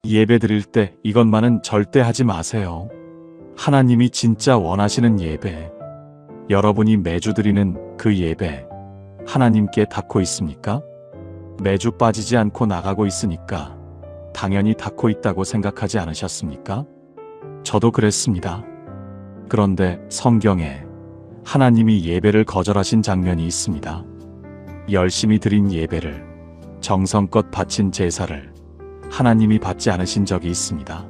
예배 드릴 때 이것만은 절대 하지 마세요. 하나님이 진짜 원하시는 예배, 여러분이 매주 드리는 그 예배, 하나님께 닿고 있습니까? 매주 빠지지 않고 나가고 있으니까 당연히 닿고 있다고 생각하지 않으셨습니까? 저도 그랬습니다. 그런데 성경에 하나님이 예배를 거절하신 장면이 있습니다. 열심히 드린 예배를, 정성껏 바친 제사를 하나님이 받지 않으신 적이 있습니다.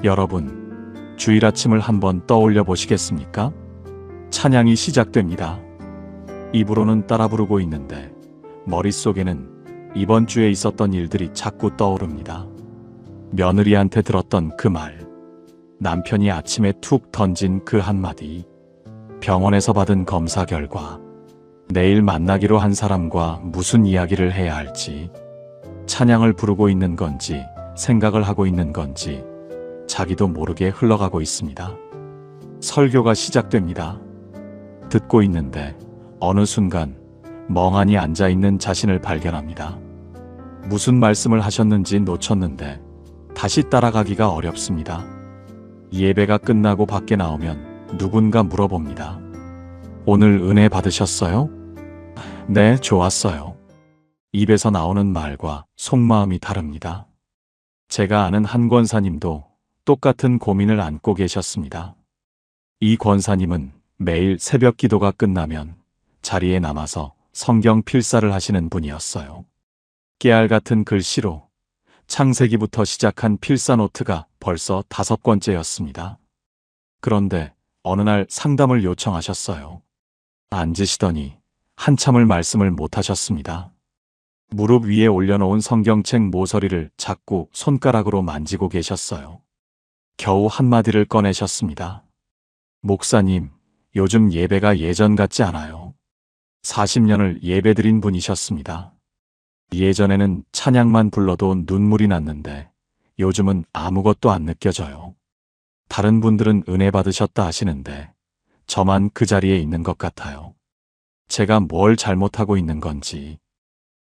여러분, 주일 아침을 한번 떠올려 보시겠습니까? 찬양이 시작됩니다. 입으로는 따라 부르고 있는데 머릿속에는 이번 주에 있었던 일들이 자꾸 떠오릅니다. 며느리한테 들었던 그 말, 남편이 아침에 툭 던진 그 한마디, 병원에서 받은 검사 결과, 내일 만나기로 한 사람과 무슨 이야기를 해야 할지, 찬양을 부르고 있는 건지 생각을 하고 있는 건지 자기도 모르게 흘러가고 있습니다. 설교가 시작됩니다. 듣고 있는데 어느 순간 멍하니 앉아있는 자신을 발견합니다. 무슨 말씀을 하셨는지 놓쳤는데 다시 따라가기가 어렵습니다. 예배가 끝나고 밖에 나오면 누군가 물어봅니다. 오늘 은혜 받으셨어요? 네, 좋았어요. 입에서 나오는 말과 속마음이 다릅니다. 제가 아는 한 권사님도 똑같은 고민을 안고 계셨습니다. 이 권사님은 매일 새벽 기도가 끝나면 자리에 남아서 성경 필사를 하시는 분이었어요. 깨알 같은 글씨로 창세기부터 시작한 필사 노트가 벌써 5권째였습니다. 그런데 어느 날 상담을 요청하셨어요. 앉으시더니 한참을 말씀을 못하셨습니다. 무릎 위에 올려놓은 성경책 모서리를 자꾸 손가락으로 만지고 계셨어요. 겨우 한마디를 꺼내셨습니다. 목사님, 요즘 예배가 예전 같지 않아요. 40년을 예배드린 분이셨습니다. 예전에는 찬양만 불러도 눈물이 났는데 요즘은 아무것도 안 느껴져요. 다른 분들은 은혜 받으셨다 하시는데 저만 그 자리에 있는 것 같아요. 제가 뭘 잘못하고 있는 건지.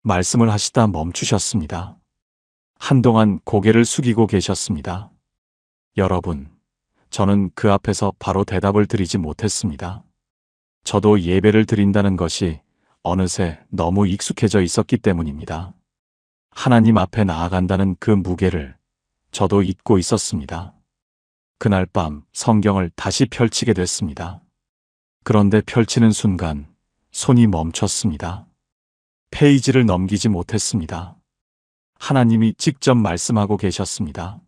말씀을 하시다 멈추셨습니다. 한동안 고개를 숙이고 계셨습니다. 여러분, 저는 그 앞에서 바로 대답을 드리지 못했습니다. 저도 예배를 드린다는 것이 어느새 너무 익숙해져 있었기 때문입니다. 하나님 앞에 나아간다는 그 무게를 저도 잊고 있었습니다. 그날 밤 성경을 다시 펼치게 됐습니다. 그런데 펼치는 순간 손이 멈췄습니다. 페이지를 넘기지 못했습니다. 하나님이 직접 말씀하고 계셨습니다.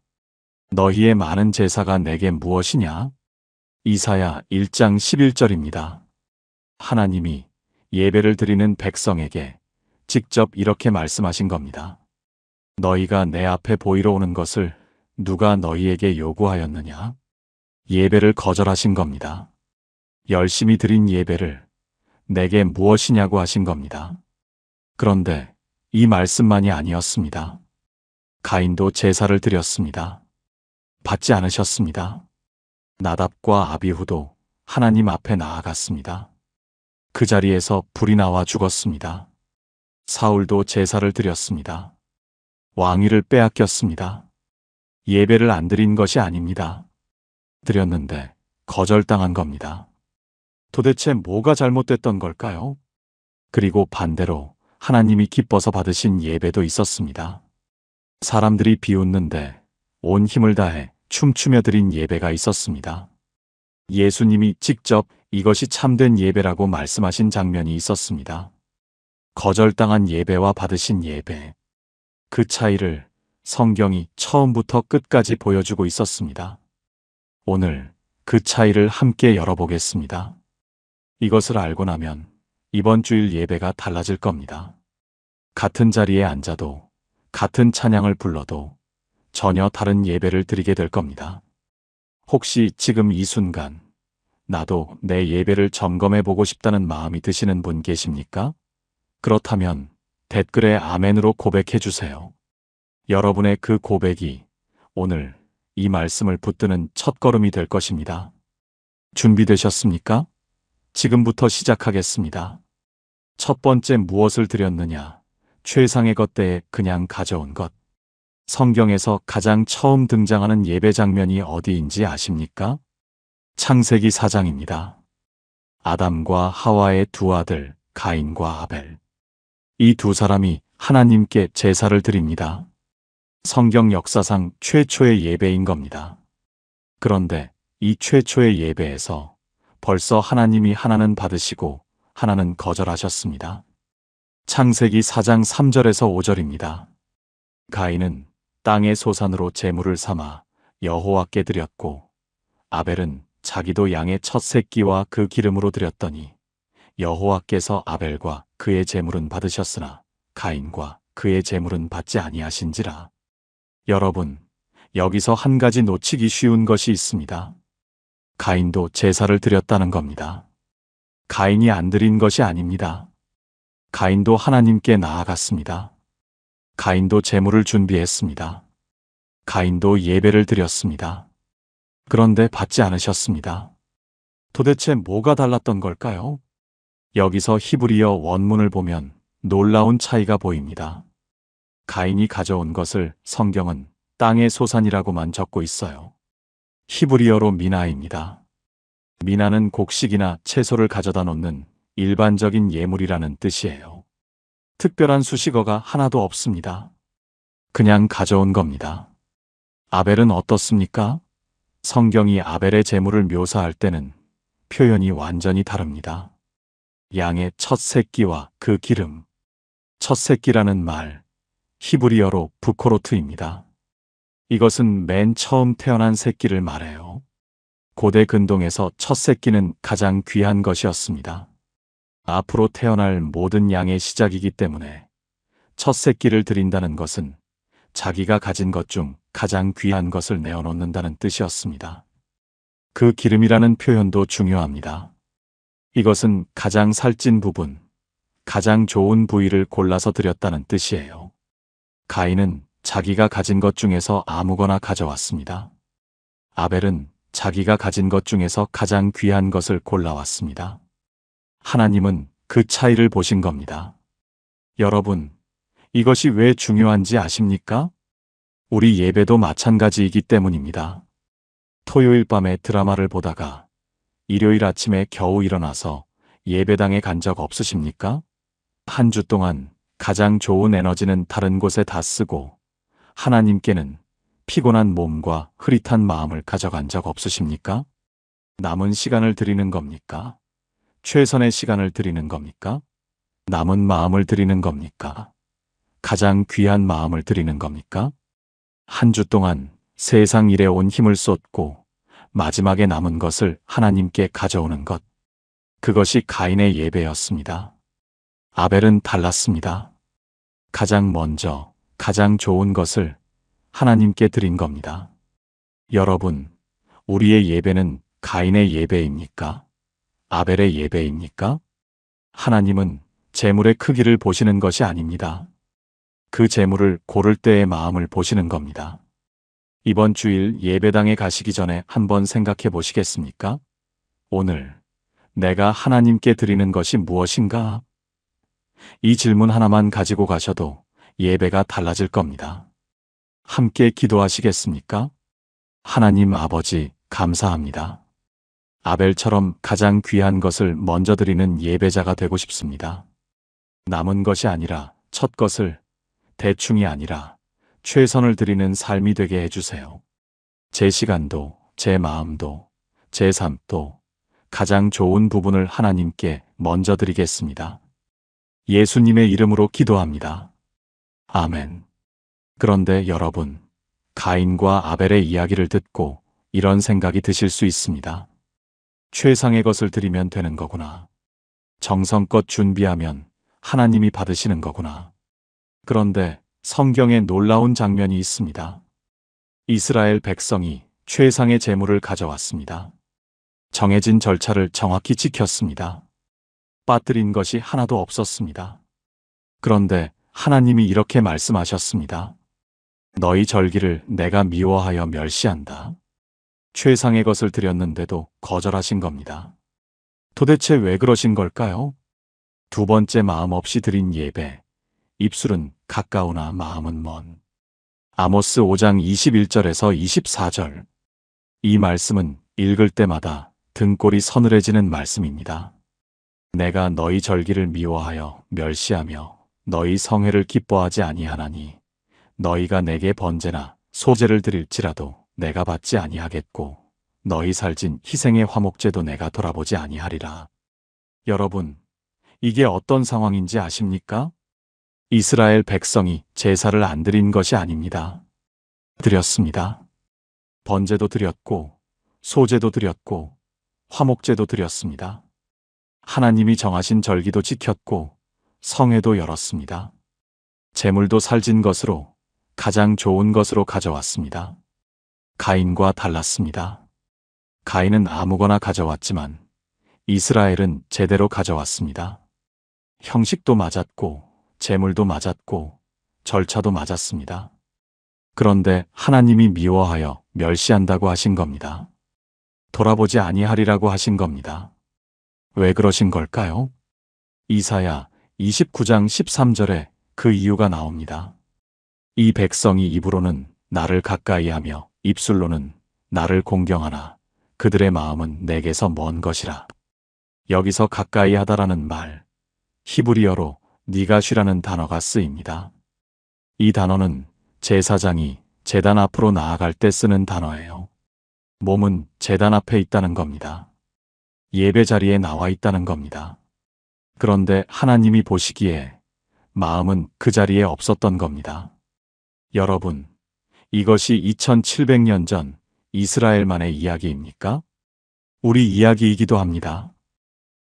너희의 많은 제사가 내게 무엇이냐? 이사야 1장 11절입니다. 하나님이 예배를 드리는 백성에게 직접 이렇게 말씀하신 겁니다. 너희가 내 앞에 보이러 오는 것을 누가 너희에게 요구하였느냐? 예배를 거절하신 겁니다. 열심히 드린 예배를 내게 무엇이냐고 하신 겁니다. 그런데 이 말씀만이 아니었습니다. 가인도 제사를 드렸습니다. 받지 않으셨습니다. 나답과 아비후도 하나님 앞에 나아갔습니다. 그 자리에서 불이 나와 죽었습니다. 사울도 제사를 드렸습니다. 왕위를 빼앗겼습니다. 예배를 안 드린 것이 아닙니다. 드렸는데 거절당한 겁니다. 도대체 뭐가 잘못됐던 걸까요? 그리고 반대로 하나님이 기뻐서 받으신 예배도 있었습니다. 사람들이 비웃는데 온 힘을 다해 춤추며 드린 예배가 있었습니다. 예수님이 직접 이것이 참된 예배라고 말씀하신 장면이 있었습니다. 거절당한 예배와 받으신 예배. 그 차이를 성경이 처음부터 끝까지 보여주고 있었습니다. 오늘 그 차이를 함께 열어보겠습니다. 이것을 알고 나면 이번 주일 예배가 달라질 겁니다. 같은 자리에 앉아도, 같은 찬양을 불러도 전혀 다른 예배를 드리게 될 겁니다. 혹시 지금 이 순간 나도 내 예배를 점검해 보고 싶다는 마음이 드시는 분 계십니까? 그렇다면 댓글에 아멘으로 고백해 주세요. 여러분의 그 고백이 오늘 이 말씀을 붙드는 첫걸음이 될 것입니다. 준비되셨습니까? 지금부터 시작하겠습니다. 첫 번째, 무엇을 드렸느냐? 최상의 것 대에 그냥 가져온 것. 성경에서 가장 처음 등장하는 예배 장면이 어디인지 아십니까? 창세기 4장입니다. 아담과 하와의 두 아들 가인과 아벨. 이 두 사람이 하나님께 제사를 드립니다. 성경 역사상 최초의 예배인 겁니다. 그런데 이 최초의 예배에서 벌써 하나님이 하나는 받으시고 하나는 거절하셨습니다. 창세기 4장 3절에서 5절입니다. 가인은 땅의 소산으로 제물을 삼아 여호와께 드렸고 아벨은 자기도 양의 첫 새끼와 그 기름으로 드렸더니 여호와께서 아벨과 그의 제물은 받으셨으나 가인과 그의 제물은 받지 아니하신지라. 여러분, 여기서 한 가지 놓치기 쉬운 것이 있습니다. 가인도 제사를 드렸다는 겁니다. 가인이 안 드린 것이 아닙니다. 가인도 하나님께 나아갔습니다. 가인도 제물을 준비했습니다. 가인도 예배를 드렸습니다. 그런데 받지 않으셨습니다. 도대체 뭐가 달랐던 걸까요? 여기서 히브리어 원문을 보면 놀라운 차이가 보입니다. 가인이 가져온 것을 성경은 땅의 소산이라고만 적고 있어요. 히브리어로 미나입니다. 미나는 곡식이나 채소를 가져다 놓는 일반적인 예물이라는 뜻이에요. 특별한 수식어가 하나도 없습니다. 그냥 가져온 겁니다. 아벨은 어떻습니까? 성경이 아벨의 제물을 묘사할 때는 표현이 완전히 다릅니다. 양의 첫 새끼와 그 기름. 첫 새끼라는 말, 히브리어로 부코로트입니다. 이것은 맨 처음 태어난 새끼를 말해요. 고대 근동에서 첫 새끼는 가장 귀한 것이었습니다. 앞으로 태어날 모든 양의 시작이기 때문에 첫 새끼를 드린다는 것은 자기가 가진 것 중 가장 귀한 것을 내어놓는다는 뜻이었습니다. 그 기름이라는 표현도 중요합니다. 이것은 가장 살찐 부분, 가장 좋은 부위를 골라서 드렸다는 뜻이에요. 가인은 자기가 가진 것 중에서 아무거나 가져왔습니다. 아벨은 자기가 가진 것 중에서 가장 귀한 것을 골라왔습니다. 하나님은 그 차이를 보신 겁니다. 여러분, 이것이 왜 중요한지 아십니까? 우리 예배도 마찬가지이기 때문입니다. 토요일 밤에 드라마를 보다가 일요일 아침에 겨우 일어나서 예배당에 간 적 없으십니까? 한 주 동안 가장 좋은 에너지는 다른 곳에 다 쓰고 하나님께는 피곤한 몸과 흐릿한 마음을 가져간 적 없으십니까? 남은 시간을 드리는 겁니까? 최선의 시간을 드리는 겁니까? 남은 마음을 드리는 겁니까? 가장 귀한 마음을 드리는 겁니까? 한 주 동안 세상 일에 온 힘을 쏟고 마지막에 남은 것을 하나님께 가져오는 것. 그것이 가인의 예배였습니다. 아벨은 달랐습니다. 가장 먼저, 가장 좋은 것을 하나님께 드린 겁니다. 여러분, 우리의 예배는 가인의 예배입니까? 아벨의 예배입니까? 하나님은 제물의 크기를 보시는 것이 아닙니다. 그 제물을 고를 때의 마음을 보시는 겁니다. 이번 주일 예배당에 가시기 전에 한번 생각해 보시겠습니까? 오늘 내가 하나님께 드리는 것이 무엇인가? 이 질문 하나만 가지고 가셔도 예배가 달라질 겁니다. 함께 기도하시겠습니까? 하나님 아버지, 감사합니다. 아벨처럼 가장 귀한 것을 먼저 드리는 예배자가 되고 싶습니다. 남은 것이 아니라 첫 것을, 대충이 아니라 최선을 드리는 삶이 되게 해주세요. 제 시간도, 제 마음도, 제 삶도 가장 좋은 부분을 하나님께 먼저 드리겠습니다. 예수님의 이름으로 기도합니다. 아멘. 그런데 여러분, 가인과 아벨의 이야기를 듣고 이런 생각이 드실 수 있습니다. 최상의 것을 드리면 되는 거구나. 정성껏 준비하면 하나님이 받으시는 거구나. 그런데 성경에 놀라운 장면이 있습니다. 이스라엘 백성이 최상의 제물을 가져왔습니다. 정해진 절차를 정확히 지켰습니다. 빠뜨린 것이 하나도 없었습니다. 그런데 하나님이 이렇게 말씀하셨습니다. 너희 절기를 내가 미워하여 멸시한다. 최상의 것을 드렸는데도 거절하신 겁니다. 도대체 왜 그러신 걸까요? 두 번째 마음 없이 드린 예배, 입술은 가까우나 마음은 먼. 아모스 5장 21절에서 24절. 이 말씀은 읽을 때마다 등골이 서늘해지는 말씀입니다. 내가 너희 절기를 미워하여 멸시하며 너희 성회를 기뻐하지 아니하나니 너희가 내게 번제나 소제를 드릴지라도 내가 받지 아니하겠고 너희 살진 희생의 화목제도 내가 돌아보지 아니하리라. 여러분, 이게 어떤 상황인지 아십니까? 이스라엘 백성이 제사를 안 드린 것이 아닙니다. 드렸습니다. 번제도 드렸고 소제도 드렸고 화목제도 드렸습니다. 하나님이 정하신 절기도 지켰고 성회도 열었습니다. 제물도 살진 것으로 가장 좋은 것으로 가져왔습니다. 가인과 달랐습니다. 가인은 아무거나 가져왔지만 이스라엘은 제대로 가져왔습니다. 형식도 맞았고 제물도 맞았고 절차도 맞았습니다. 그런데 하나님이 미워하여 멸시한다고 하신 겁니다. 돌아보지 아니하리라고 하신 겁니다. 왜 그러신 걸까요? 이사야 29장 13절에 그 이유가 나옵니다. 이 백성이 입으로는 나를 가까이하며 입술로는 나를 공경하나 그들의 마음은 내게서 먼 것이라. 여기서 가까이하다라는 말, 히브리어로 니가쉬라는 단어가 쓰입니다. 이 단어는 제사장이 제단 앞으로 나아갈 때 쓰는 단어예요. 몸은 제단 앞에 있다는 겁니다. 예배 자리에 나와 있다는 겁니다. 그런데 하나님이 보시기에 마음은 그 자리에 없었던 겁니다. 여러분, 이것이 2700년 전 이스라엘만의 이야기입니까? 우리 이야기이기도 합니다.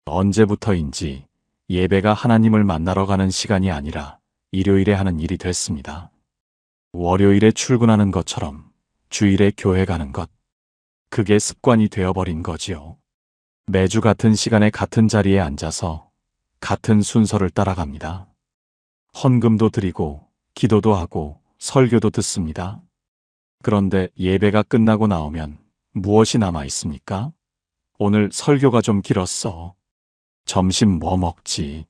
언제부터인지 예배가 하나님을 만나러 가는 시간이 아니라 일요일에 하는 일이 됐습니다. 월요일에 출근하는 것처럼 주일에 교회 가는 것. 그게 습관이 되어버린 거지요. 매주 같은 시간에 같은 자리에 앉아서 같은 순서를 따라갑니다. 헌금도 드리고 기도도 하고 설교도 듣습니다. 그런데 예배가 끝나고 나오면 무엇이 남아 있습니까? 오늘 설교가 좀 길었어. 점심 뭐 먹지?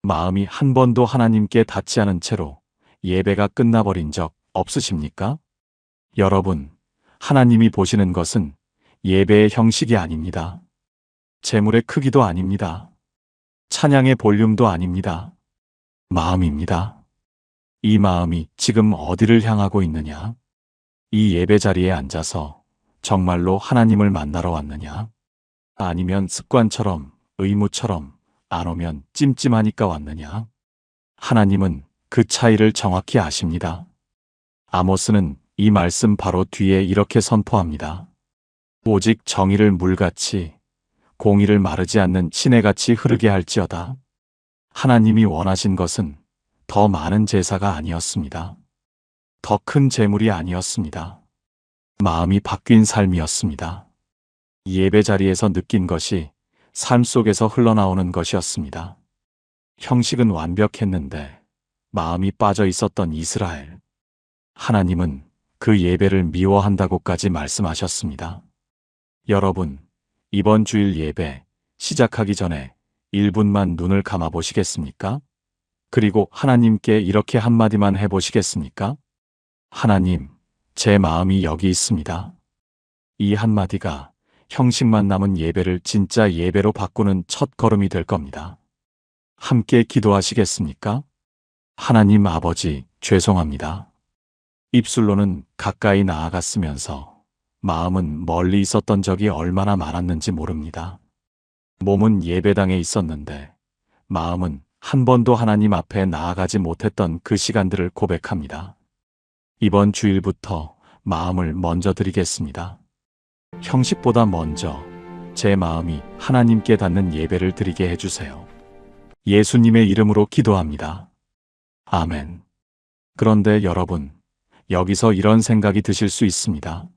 마음이 한 번도 하나님께 닿지 않은 채로 예배가 끝나버린 적 없으십니까? 여러분, 하나님이 보시는 것은 예배의 형식이 아닙니다. 제물의 크기도 아닙니다. 찬양의 볼륨도 아닙니다. 마음입니다. 이 마음이 지금 어디를 향하고 있느냐? 이 예배 자리에 앉아서 정말로 하나님을 만나러 왔느냐? 아니면 습관처럼, 의무처럼 안 오면 찜찜하니까 왔느냐? 하나님은 그 차이를 정확히 아십니다. 아모스는 이 말씀 바로 뒤에 이렇게 선포합니다. 오직 정의를 물같이 공의를 마르지 않는 시내같이 흐르게 할지어다. 하나님이 원하신 것은 더 많은 제사가 아니었습니다. 더 큰 제물이 아니었습니다. 마음이 바뀐 삶이었습니다. 예배 자리에서 느낀 것이 삶 속에서 흘러나오는 것이었습니다. 형식은 완벽했는데 마음이 빠져 있었던 이스라엘. 하나님은 그 예배를 미워한다고까지 말씀하셨습니다. 여러분, 이번 주일 예배 시작하기 전에 1분만 눈을 감아 보시겠습니까? 그리고 하나님께 이렇게 한마디만 해보시겠습니까? 하나님, 제 마음이 여기 있습니다. 이 한마디가 형식만 남은 예배를 진짜 예배로 바꾸는 첫 걸음이 될 겁니다. 함께 기도하시겠습니까? 하나님 아버지, 죄송합니다. 입술로는 가까이 나아갔으면서 마음은 멀리 있었던 적이 얼마나 많았는지 모릅니다. 몸은 예배당에 있었는데 마음은 한 번도 하나님 앞에 나아가지 못했던 그 시간들을 고백합니다. 이번 주일부터 마음을 먼저 드리겠습니다. 형식보다 먼저 제 마음이 하나님께 닿는 예배를 드리게 해주세요. 예수님의 이름으로 기도합니다. 아멘. 그런데 여러분, 여기서 이런 생각이 드실 수 있습니다.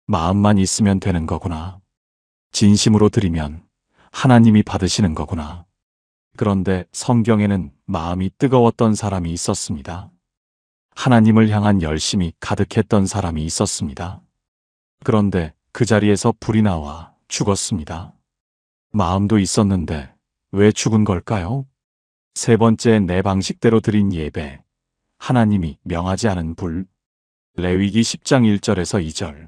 마음만 있으면 되는 거구나. 진심으로 드리면 하나님이 받으시는 거구나. 그런데 성경에는 마음이 뜨거웠던 사람이 있었습니다. 하나님을 향한 열심이 가득했던 사람이 있었습니다. 그런데 그 자리에서 불이 나와 죽었습니다. 마음도 있었는데 왜 죽은 걸까요? 세 번째, 내 방식대로 드린 예배, 하나님이 명하지 않은 불. 레위기 10장 1절에서 2절.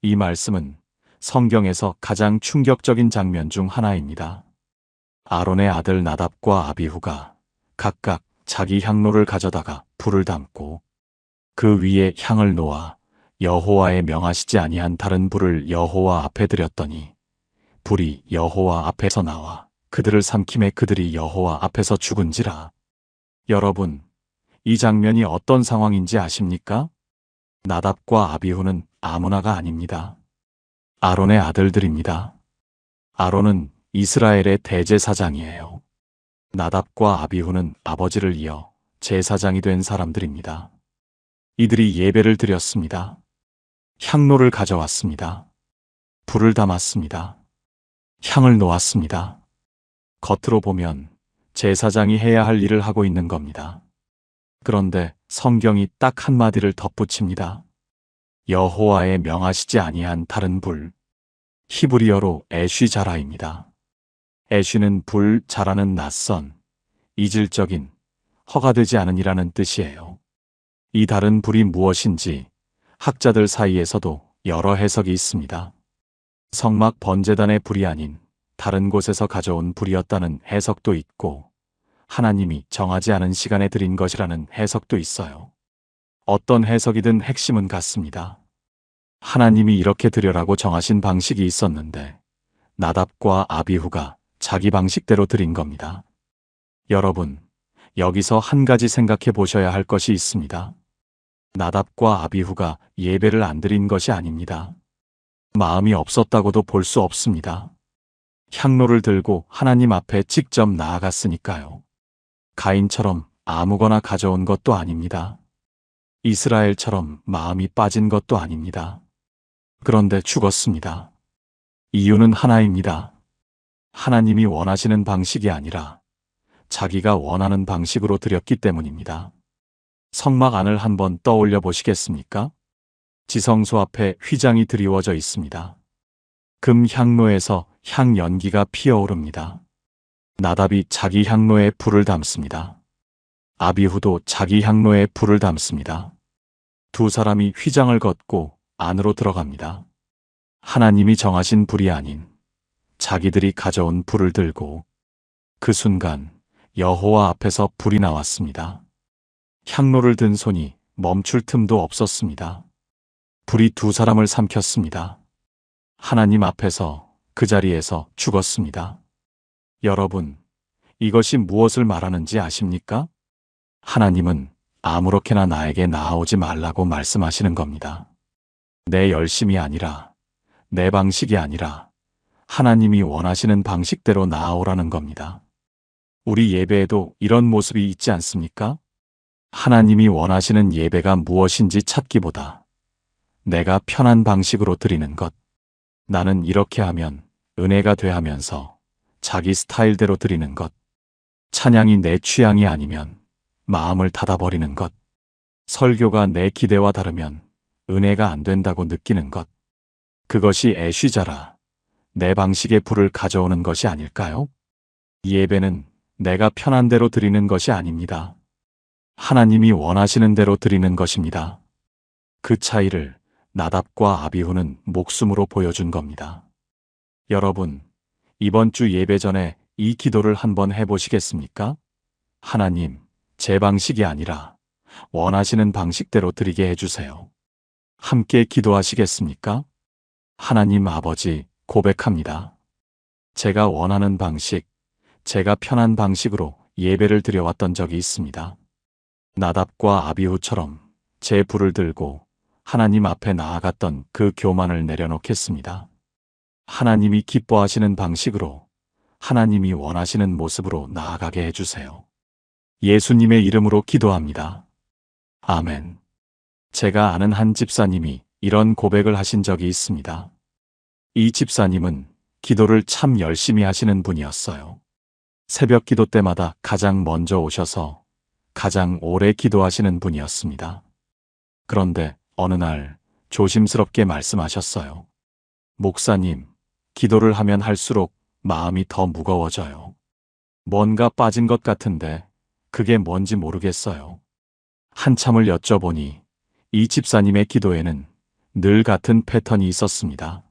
이 말씀은 성경에서 가장 충격적인 장면 중 하나입니다. 아론의 아들 나답과 아비후가 각각 자기 향로를 가져다가 불을 담고 그 위에 향을 놓아 여호와의 명하시지 아니한 다른 불을 여호와 앞에 드렸더니 불이 여호와 앞에서 나와 그들을 삼킴에 그들이 여호와 앞에서 죽은지라. 여러분, 이 장면이 어떤 상황인지 아십니까? 나답과 아비후는 아무나가 아닙니다. 아론의 아들들입니다. 아론은 이스라엘의 대제사장이에요. 나답과 아비후는 아버지를 이어 제사장이 된 사람들입니다. 이들이 예배를 드렸습니다. 향로를 가져왔습니다. 불을 담았습니다. 향을 놓았습니다. 겉으로 보면 제사장이 해야 할 일을 하고 있는 겁니다. 그런데 성경이 딱 한마디를 덧붙입니다. 여호와의 명하시지 아니한 다른 불. 히브리어로 에쉬자라입니다. 에쉬는 불, 자라는 낯선, 이질적인, 허가되지 않은 이라는 뜻이에요. 이 다른 불이 무엇인지 학자들 사이에서도 여러 해석이 있습니다. 성막 번제단의 불이 아닌 다른 곳에서 가져온 불이었다는 해석도 있고 하나님이 정하지 않은 시간에 드린 것이라는 해석도 있어요. 어떤 해석이든 핵심은 같습니다. 하나님이 이렇게 드려라고 정하신 방식이 있었는데 나답과 아비후가 자기 방식대로 드린 겁니다. 여러분, 여기서 한 가지 생각해 보셔야 할 것이 있습니다. 나답과 아비후가 예배를 안 드린 것이 아닙니다. 마음이 없었다고도 볼 수 없습니다. 향로를 들고 하나님 앞에 직접 나아갔으니까요. 가인처럼 아무거나 가져온 것도 아닙니다. 이스라엘처럼 마음이 빠진 것도 아닙니다. 그런데 죽었습니다. 이유는 하나입니다. 하나님이 원하시는 방식이 아니라 자기가 원하는 방식으로 드렸기 때문입니다. 성막 안을 한번 떠올려 보시겠습니까? 지성소 앞에 휘장이 드리워져 있습니다. 금 향로에서 향 연기가 피어오릅니다. 나답이 자기 향로에 불을 담습니다. 아비후도 자기 향로에 불을 담습니다. 두 사람이 휘장을 걷고 안으로 들어갑니다. 하나님이 정하신 불이 아닌 자기들이 가져온 불을 들고 그 순간 여호와 앞에서 불이 나왔습니다. 향로를 든 손이 멈출 틈도 없었습니다. 불이 두 사람을 삼켰습니다. 하나님 앞에서 그 자리에서 죽었습니다. 여러분, 이것이 무엇을 말하는지 아십니까? 하나님은 아무렇게나 나에게 나아오지 말라고 말씀하시는 겁니다. 내 열심이 아니라, 내 방식이 아니라 하나님이 원하시는 방식대로 나아오라는 겁니다. 우리 예배에도 이런 모습이 있지 않습니까? 하나님이 원하시는 예배가 무엇인지 찾기보다 내가 편한 방식으로 드리는 것. 나는 이렇게 하면 은혜가 돼 하면서 자기 스타일대로 드리는 것. 찬양이 내 취향이 아니면 마음을 닫아버리는 것. 설교가 내 기대와 다르면 은혜가 안 된다고 느끼는 것. 그것이 애쉬자라, 내 방식의 불을 가져오는 것이 아닐까요? 예배는 내가 편한 대로 드리는 것이 아닙니다. 하나님이 원하시는 대로 드리는 것입니다. 그 차이를 나답과 아비후는 목숨으로 보여준 겁니다. 여러분, 이번 주 예배 전에 이 기도를 한번 해보시겠습니까? 하나님, 제 방식이 아니라 원하시는 방식대로 드리게 해주세요. 함께 기도하시겠습니까? 하나님 아버지, 고백합니다. 제가 원하는 방식, 제가 편한 방식으로 예배를 드려왔던 적이 있습니다. 나답과 아비후처럼 제 불을 들고 하나님 앞에 나아갔던 그 교만을 내려놓겠습니다. 하나님이 기뻐하시는 방식으로, 하나님이 원하시는 모습으로 나아가게 해주세요. 예수님의 이름으로 기도합니다. 아멘. 제가 아는 한 집사님이 이런 고백을 하신 적이 있습니다. 이 집사님은 기도를 참 열심히 하시는 분이었어요. 새벽 기도 때마다 가장 먼저 오셔서 가장 오래 기도하시는 분이었습니다. 그런데 어느 날 조심스럽게 말씀하셨어요. 목사님, 기도를 하면 할수록 마음이 더 무거워져요. 뭔가 빠진 것 같은데 그게 뭔지 모르겠어요. 한참을 여쭤보니 이 집사님의 기도에는 늘 같은 패턴이 있었습니다.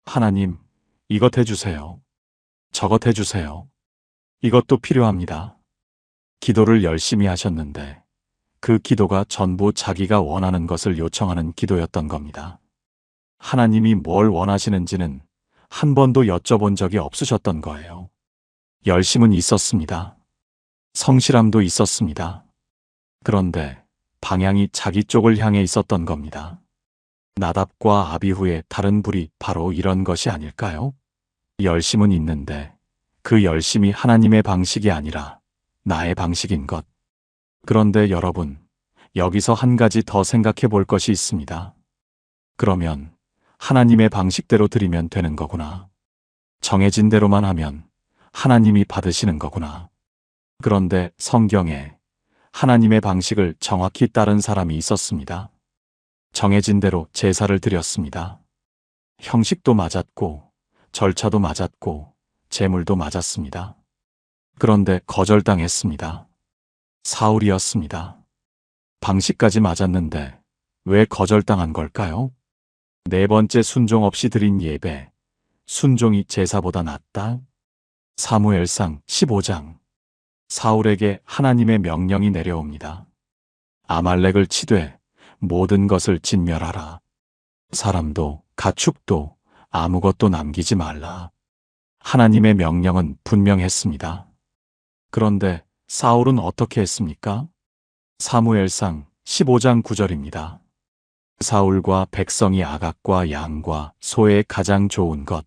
하나님, 이것 해주세요. 저것 해주세요. 이것도 필요합니다. 기도를 열심히 하셨는데 그 기도가 전부 자기가 원하는 것을 요청하는 기도였던 겁니다. 하나님이 뭘 원하시는지는 한 번도 여쭤본 적이 없으셨던 거예요. 열심은 있었습니다. 성실함도 있었습니다. 그런데 방향이 자기 쪽을 향해 있었던 겁니다. 나답과 아비후의 다른 불이 바로 이런 것이 아닐까요? 열심은 있는데 그 열심이 하나님의 방식이 아니라 나의 방식인 것. 그런데 여러분, 여기서 한 가지 더 생각해 볼 것이 있습니다. 그러면 하나님의 방식대로 드리면 되는 거구나. 정해진 대로만 하면 하나님이 받으시는 거구나. 그런데 성경에 하나님의 방식을 정확히 따른 사람이 있었습니다. 정해진 대로 제사를 드렸습니다. 형식도 맞았고, 절차도 맞았고, 제물도 맞았습니다. 그런데 거절당했습니다. 사울이었습니다. 방식까지 맞았는데 왜 거절당한 걸까요? 네 번째 순종 없이 드린 예배, 순종이 제사보다 낫다? 사무엘상 15장. 사울에게 하나님의 명령이 내려옵니다. 아말렉을 치되 모든 것을 진멸하라. 사람도 가축도 아무것도 남기지 말라. 하나님의 명령은 분명했습니다. 그런데 사울은 어떻게 했습니까? 사무엘상 15장 9절입니다. 사울과 백성이 아각과 양과 소의 가장 좋은 것,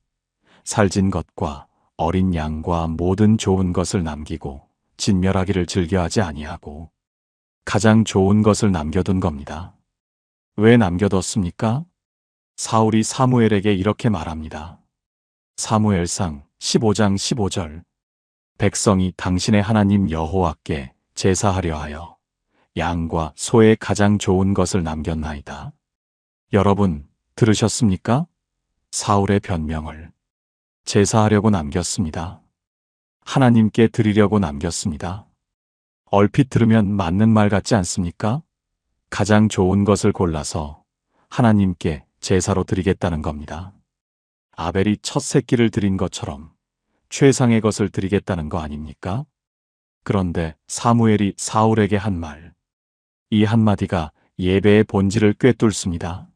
살진 것과 어린 양과 모든 좋은 것을 남기고 진멸하기를 즐겨하지 아니하고 가장 좋은 것을 남겨둔 겁니다. 왜 남겨뒀습니까? 사울이 사무엘에게 이렇게 말합니다. 사무엘상 15장 15절. 백성이 당신의 하나님 여호와께 제사하려 하여 양과 소의 가장 좋은 것을 남겼나이다. 여러분, 들으셨습니까? 사울의 변명을 제사하려고 남겼습니다. 하나님께 드리려고 남겼습니다. 얼핏 들으면 맞는 말 같지 않습니까? 가장 좋은 것을 골라서 하나님께 제사로 드리겠다는 겁니다. 아벨이 첫 새끼를 드린 것처럼 최상의 것을 드리겠다는 거 아닙니까? 그런데 사무엘이 사울에게 한 말, 이 한마디가 예배의 본질을 꿰뚫습니다.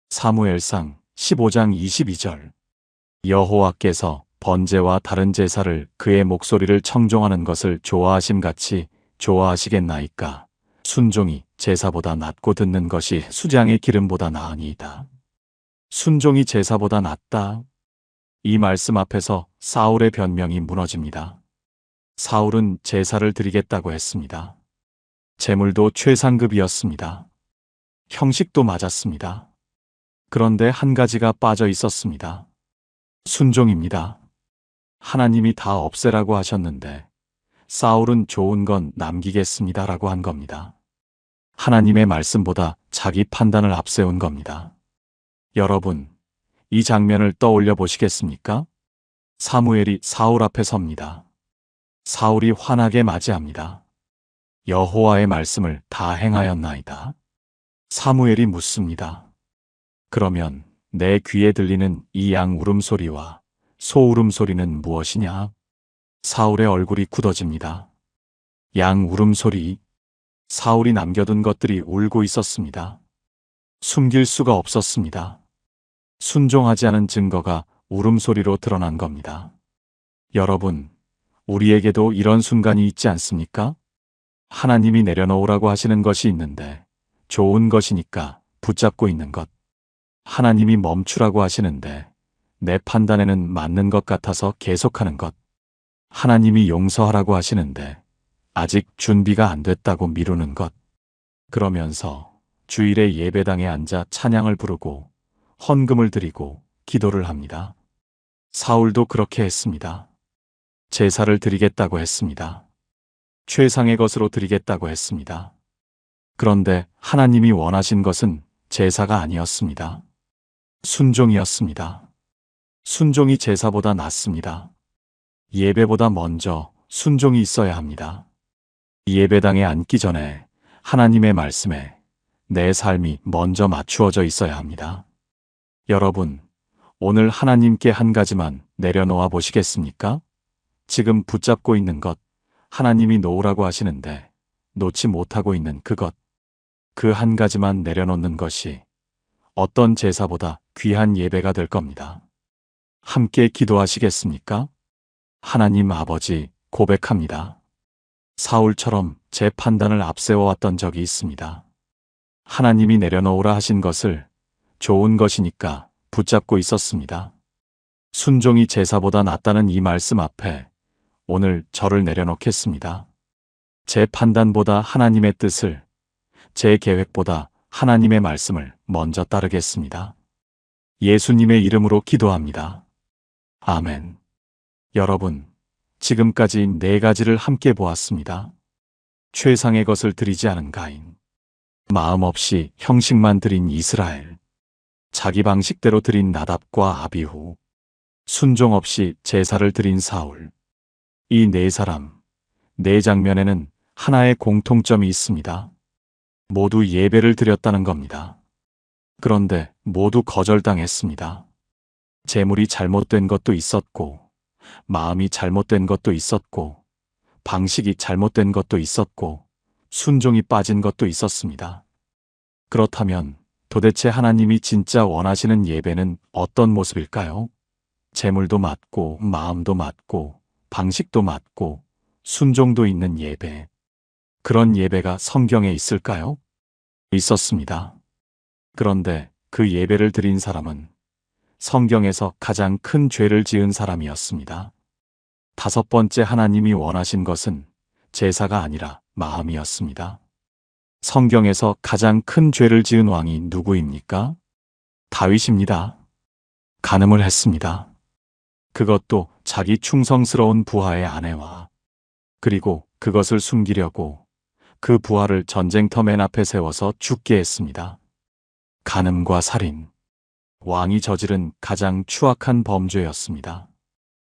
사무엘상 15장 22절. 여호와께서 번제와 다른 제사를 그의 목소리를 청종하는 것을 좋아하심같이 좋아하시겠나이까. 순종이 제사보다 낫고 듣는 것이 수장의 기름보다 나으니이다. 순종이 제사보다 낫다. 이 말씀 앞에서 사울의 변명이 무너집니다. 사울은 제사를 드리겠다고 했습니다. 제물도 최상급이었습니다. 형식도 맞았습니다. 그런데 한 가지가 빠져 있었습니다. 순종입니다. 하나님이 다 없애라고 하셨는데 사울은 좋은 건 남기겠습니다라고 한 겁니다. 하나님의 말씀보다 자기 판단을 앞세운 겁니다. 여러분, 이 장면을 떠올려 보시겠습니까? 사무엘이 사울 앞에 섭니다. 사울이 환하게 맞이합니다. 여호와의 말씀을 다 행하였나이다. 사무엘이 묻습니다. 그러면 내 귀에 들리는 이 양 울음소리와 소 울음소리는 무엇이냐? 사울의 얼굴이 굳어집니다. 양 울음소리, 사울이 남겨둔 것들이 울고 있었습니다. 숨길 수가 없었습니다. 순종하지 않은 증거가 울음소리로 드러난 겁니다. 여러분, 우리에게도 이런 순간이 있지 않습니까? 하나님이 내려놓으라고 하시는 것이 있는데 좋은 것이니까 붙잡고 있는 것. 하나님이 멈추라고 하시는데 내 판단에는 맞는 것 같아서 계속하는 것. 하나님이 용서하라고 하시는데 아직 준비가 안 됐다고 미루는 것. 그러면서 주일에 예배당에 앉아 찬양을 부르고 헌금을 드리고 기도를 합니다. 사울도 그렇게 했습니다. 제사를 드리겠다고 했습니다. 최상의 것으로 드리겠다고 했습니다. 그런데 하나님이 원하신 것은 제사가 아니었습니다. 순종이었습니다. 순종이 제사보다 낫습니다. 예배보다 먼저 순종이 있어야 합니다. 예배당에 앉기 전에 하나님의 말씀에 내 삶이 먼저 맞추어져 있어야 합니다. 여러분, 오늘 하나님께 한 가지만 내려놓아 보시겠습니까? 지금 붙잡고 있는 것, 하나님이 놓으라고 하시는데 놓지 못하고 있는 그것, 그 한 가지만 내려놓는 것이 어떤 제사보다 귀한 예배가 될 겁니다. 함께 기도하시겠습니까? 하나님 아버지, 고백합니다. 사울처럼 제 판단을 앞세워왔던 적이 있습니다. 하나님이 내려놓으라 하신 것을 좋은 것이니까 붙잡고 있었습니다. 순종이 제사보다 낫다는 이 말씀 앞에 오늘 저를 내려놓겠습니다. 제 판단보다 하나님의 뜻을, 제 계획보다 하나님의 말씀을 먼저 따르겠습니다. 예수님의 이름으로 기도합니다. 아멘. 여러분, 지금까지 4가지를 함께 보았습니다. 최상의 것을 드리지 않은 가인, 마음 없이 형식만 드린 이스라엘, 자기 방식대로 드린 나답과 아비후, 순종 없이 제사를 드린 사울. 이 4사람, 4장면에는 하나의 공통점이 있습니다. 모두 예배를 드렸다는 겁니다. 그런데 모두 거절당했습니다. 재물이 잘못된 것도 있었고, 마음이 잘못된 것도 있었고, 방식이 잘못된 것도 있었고, 순종이 빠진 것도 있었습니다. 그렇다면 도대체 하나님이 진짜 원하시는 예배는 어떤 모습일까요? 재물도 맞고, 마음도 맞고, 방식도 맞고, 순종도 있는 예배. 그런 예배가 성경에 있을까요? 있었습니다. 그런데 그 예배를 드린 사람은 성경에서 가장 큰 죄를 지은 사람이었습니다. 5번째 하나님이 원하신 것은 제사가 아니라 마음이었습니다. 성경에서 가장 큰 죄를 지은 왕이 누구입니까? 다윗입니다. 간음을 했습니다. 그것도 자기 충성스러운 부하의 아내와, 그리고 그것을 숨기려고 그 부하를 전쟁터 맨 앞에 세워서 죽게 했습니다. 간음과 살인, 왕이 저지른 가장 추악한 범죄였습니다.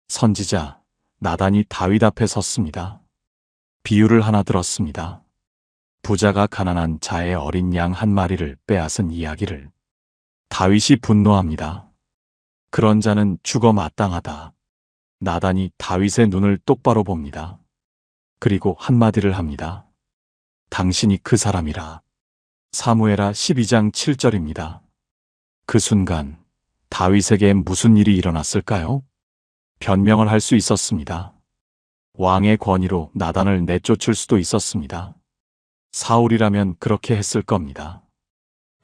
선지자 나단이 다윗 앞에 섰습니다. 비유를 하나 들었습니다. 부자가 가난한 자의 어린 양 한 마리를 빼앗은 이야기를. 다윗이 분노합니다. 그런 자는 죽어 마땅하다. 나단이 다윗의 눈을 똑바로 봅니다. 그리고 한마디를 합니다. 당신이 그 사람이라. 사무엘하 12장 7절입니다. 그 순간 다윗에게 무슨 일이 일어났을까요? 변명을 할 수 있었습니다. 왕의 권위로 나단을 내쫓을 수도 있었습니다. 사울이라면 그렇게 했을 겁니다.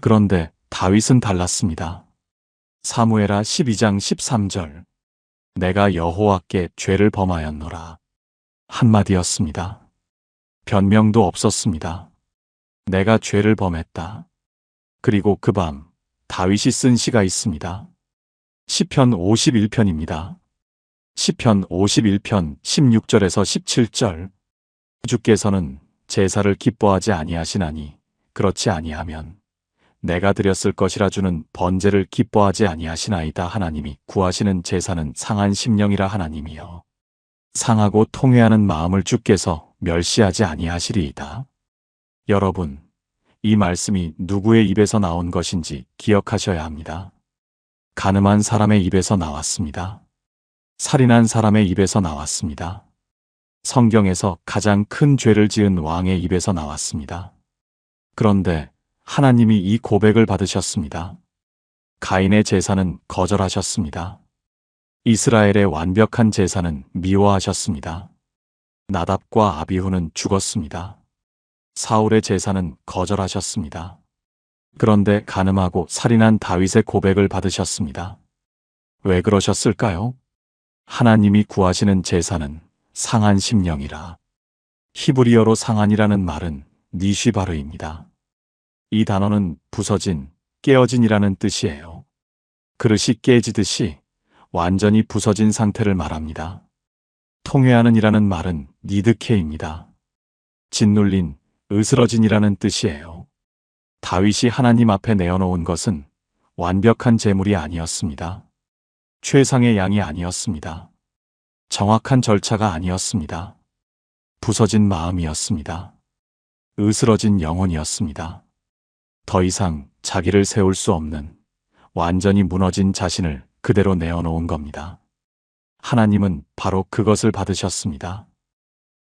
그런데 다윗은 달랐습니다. 사무엘하 12장 13절. 내가 여호와께 죄를 범하였노라. 한마디였습니다. 변명도 없었습니다. 내가 죄를 범했다. 그리고 그 밤 다윗이 쓴 시가 있습니다. 시편 51편입니다. 시편 51편 16절에서 17절. 주께서는 제사를 기뻐하지 아니하시나니 그렇지 아니하면 내가 드렸을 것이라 주는 번제를 기뻐하지 아니하시나이다. 하나님이 구하시는 제사는 상한 심령이라. 하나님이여 상하고 통회하는 마음을 주께서 멸시하지 아니하시리이다. 여러분, 이 말씀이 누구의 입에서 나온 것인지 기억하셔야 합니다. 간음한 사람의 입에서 나왔습니다. 살인한 사람의 입에서 나왔습니다. 성경에서 가장 큰 죄를 지은 왕의 입에서 나왔습니다. 그런데 하나님이 이 고백을 받으셨습니다. 가인의 제사는 거절하셨습니다. 이스라엘의 완벽한 제사는 미워하셨습니다. 나답과 아비후는 죽었습니다. 사울의 제사는 거절하셨습니다. 그런데 간음하고 살인한 다윗의 고백을 받으셨습니다. 왜 그러셨을까요? 하나님이 구하시는 제사는 상한 심령이라. 히브리어로 상한이라는 말은 니쉬바르입니다. 이 단어는 부서진, 깨어진이라는 뜻이에요. 그릇이 깨지듯이 완전히 부서진 상태를 말합니다. 통회하는 이라는 말은 니드케입니다. 짓눌린, 으스러진이라는 뜻이에요. 다윗이 하나님 앞에 내어놓은 것은 완벽한 제물이 아니었습니다. 최상의 양이 아니었습니다. 정확한 절차가 아니었습니다. 부서진 마음이었습니다. 으스러진 영혼이었습니다. 더 이상 자기를 세울 수 없는 완전히 무너진 자신을 그대로 내어놓은 겁니다. 하나님은 바로 그것을 받으셨습니다.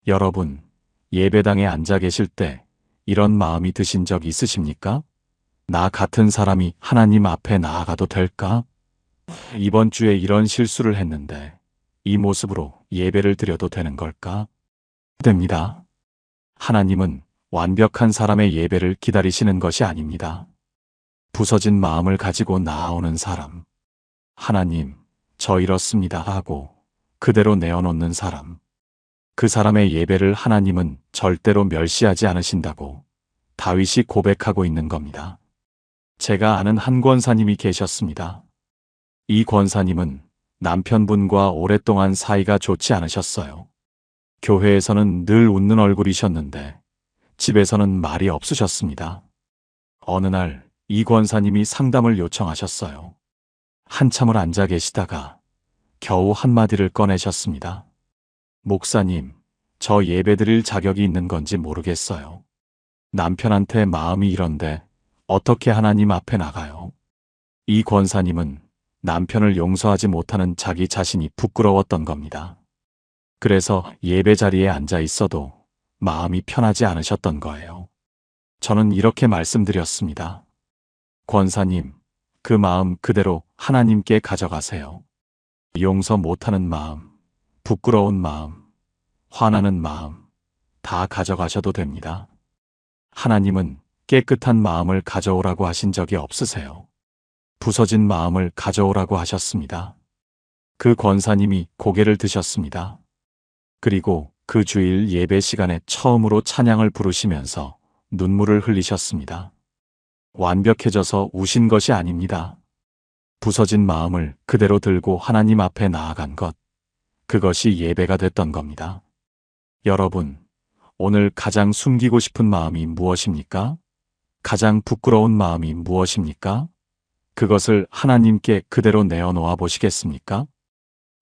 여러분, 예배당에 앉아 계실 때 이런 마음이 드신 적 있으십니까? 나 같은 사람이 하나님 앞에 나아가도 될까? 이번 주에 이런 실수를 했는데 이 모습으로 예배를 드려도 되는 걸까? 됩니다. 하나님은 완벽한 사람의 예배를 기다리시는 것이 아닙니다. 부서진 마음을 가지고 나아오는 사람, 하나님, 저 이렇습니다 하고 그대로 내어놓는 사람, 그 사람의 예배를 하나님은 절대로 멸시하지 않으신다고 다윗이 고백하고 있는 겁니다. 제가 아는 한 권사님이 계셨습니다. 이 권사님은 남편분과 오랫동안 사이가 좋지 않으셨어요. 교회에서는 늘 웃는 얼굴이셨는데 집에서는 말이 없으셨습니다. 어느 날 이 권사님이 상담을 요청하셨어요. 한참을 앉아 계시다가 겨우 한마디를 꺼내셨습니다. 목사님, 저 예배드릴 자격이 있는 건지 모르겠어요. 남편한테 마음이 이런데 어떻게 하나님 앞에 나가요? 이 권사님은 남편을 용서하지 못하는 자기 자신이 부끄러웠던 겁니다. 그래서 예배 자리에 앉아 있어도 마음이 편하지 않으셨던 거예요. 저는 이렇게 말씀드렸습니다. 권사님, 그 마음 그대로 하나님께 가져가세요. 용서 못하는 마음, 부끄러운 마음, 화나는 마음 다 가져가셔도 됩니다. 하나님은 깨끗한 마음을 가져오라고 하신 적이 없으세요. 부서진 마음을 가져오라고 하셨습니다. 그 권사님이 고개를 드셨습니다. 그리고 그 주일 예배 시간에 처음으로 찬양을 부르시면서 눈물을 흘리셨습니다. 완벽해져서 우신 것이 아닙니다. 부서진 마음을 그대로 들고 하나님 앞에 나아간 것, 그것이 예배가 됐던 겁니다. 여러분, 오늘 가장 숨기고 싶은 마음이 무엇입니까? 가장 부끄러운 마음이 무엇입니까? 그것을 하나님께 그대로 내어놓아 보시겠습니까?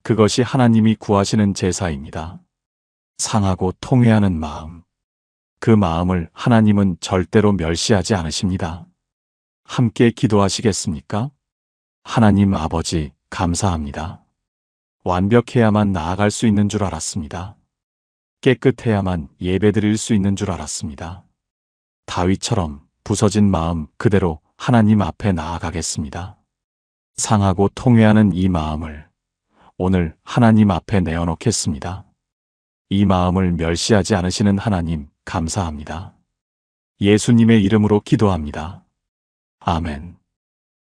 그것이 하나님이 구하시는 제사입니다. 상하고 통회하는 마음. 그 마음을 하나님은 절대로 멸시하지 않으십니다. 함께 기도하시겠습니까? 하나님 아버지, 감사합니다. 완벽해야만 나아갈 수 있는 줄 알았습니다. 깨끗해야만 예배드릴 수 있는 줄 알았습니다. 다윗처럼 부서진 마음 그대로 하나님 앞에 나아가겠습니다. 상하고 통회하는 이 마음을 오늘 하나님 앞에 내어놓겠습니다. 이 마음을 멸시하지 않으시는 하나님 감사합니다. 예수님의 이름으로 기도합니다. 아멘.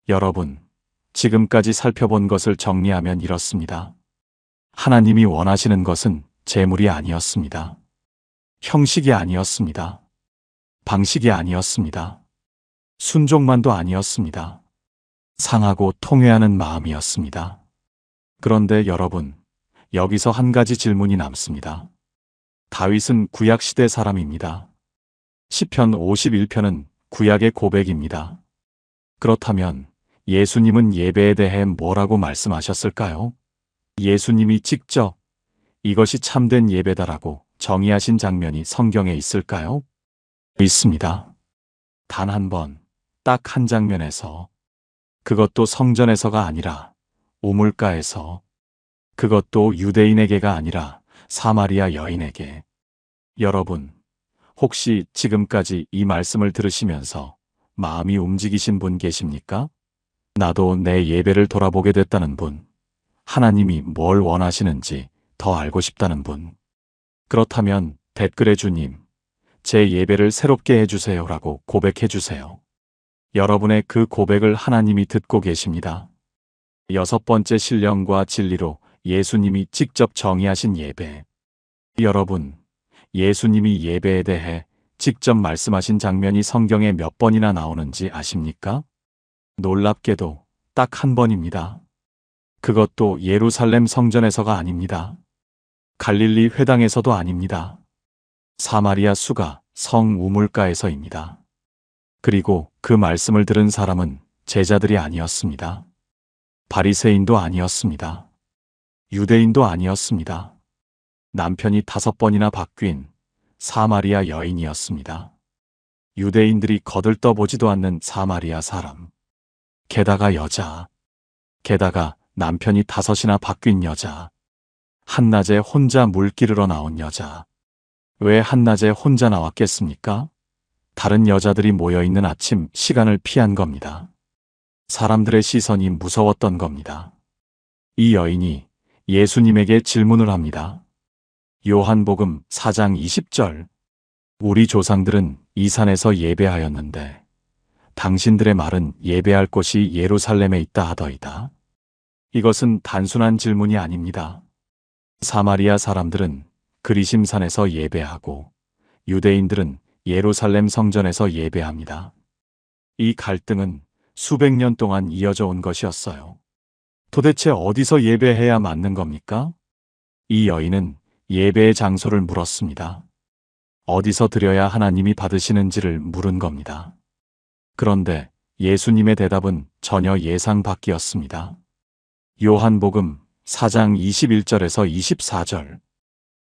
여러분, 지금까지 살펴본 것을 정리하면 이렇습니다. 하나님이 원하시는 것은 재물이 아니었습니다. 형식이 아니었습니다. 방식이 아니었습니다. 순종만도 아니었습니다. 상하고 통회하는 마음이었습니다. 그런데 여러분, 여기서 한 가지 질문이 남습니다. 다윗은 구약시대 사람입니다. 시편 51편은 구약의 고백입니다. 그렇다면 예수님은 예배에 대해 뭐라고 말씀하셨을까요? 예수님이 직접 이것이 참된 예배다라고 정의하신 장면이 성경에 있을까요? 있습니다. 단 한 번, 딱 한 장면에서, 그것도 성전에서가 아니라 우물가에서, 그것도 유대인에게가 아니라 사마리아 여인에게. 여러분, 혹시 지금까지 이 말씀을 들으시면서 마음이 움직이신 분 계십니까? 나도 내 예배를 돌아보게 됐다는 분, 하나님이 뭘 원하시는지 더 알고 싶다는 분. 그렇다면 댓글에 주님, 제 예배를 새롭게 해주세요라고 고백해주세요. 여러분의 그 고백을 하나님이 듣고 계십니다. 6번째 신령과 진리로 예수님이 직접 정의하신 예배. 여러분, 예수님이 예배에 대해 직접 말씀하신 장면이 성경에 몇 번이나 나오는지 아십니까? 놀랍게도 딱 한 번입니다. 그것도 예루살렘 성전에서가 아닙니다. 갈릴리 회당에서도 아닙니다. 사마리아 수가 성 우물가에서입니다. 그리고 그 말씀을 들은 사람은 제자들이 아니었습니다. 바리새인도 아니었습니다. 유대인도 아니었습니다. 남편이 5번이나 바뀐 사마리아 여인이었습니다. 유대인들이 거들떠보지도 않는 사마리아 사람. 게다가 여자. 게다가 남편이 5이나 바뀐 여자. 한낮에 혼자 물 기르러 나온 여자. 왜 한낮에 혼자 나왔겠습니까? 다른 여자들이 모여있는 아침 시간을 피한 겁니다. 사람들의 시선이 무서웠던 겁니다. 이 여인이 예수님에게 질문을 합니다. 요한복음 4장 20절. 우리 조상들은 이 산에서 예배하였는데 당신들의 말은 예배할 곳이 예루살렘에 있다 하더이다. 이것은 단순한 질문이 아닙니다. 사마리아 사람들은 그리심산에서 예배하고 유대인들은 예루살렘 성전에서 예배합니다. 이 갈등은 수백 년 동안 이어져 온 것이었어요. 도대체 어디서 예배해야 맞는 겁니까? 이 여인은 예배의 장소를 물었습니다. 어디서 드려야 하나님이 받으시는지를 물은 겁니다. 그런데 예수님의 대답은 전혀 예상 밖이었습니다. 요한복음 4장 21절에서 24절.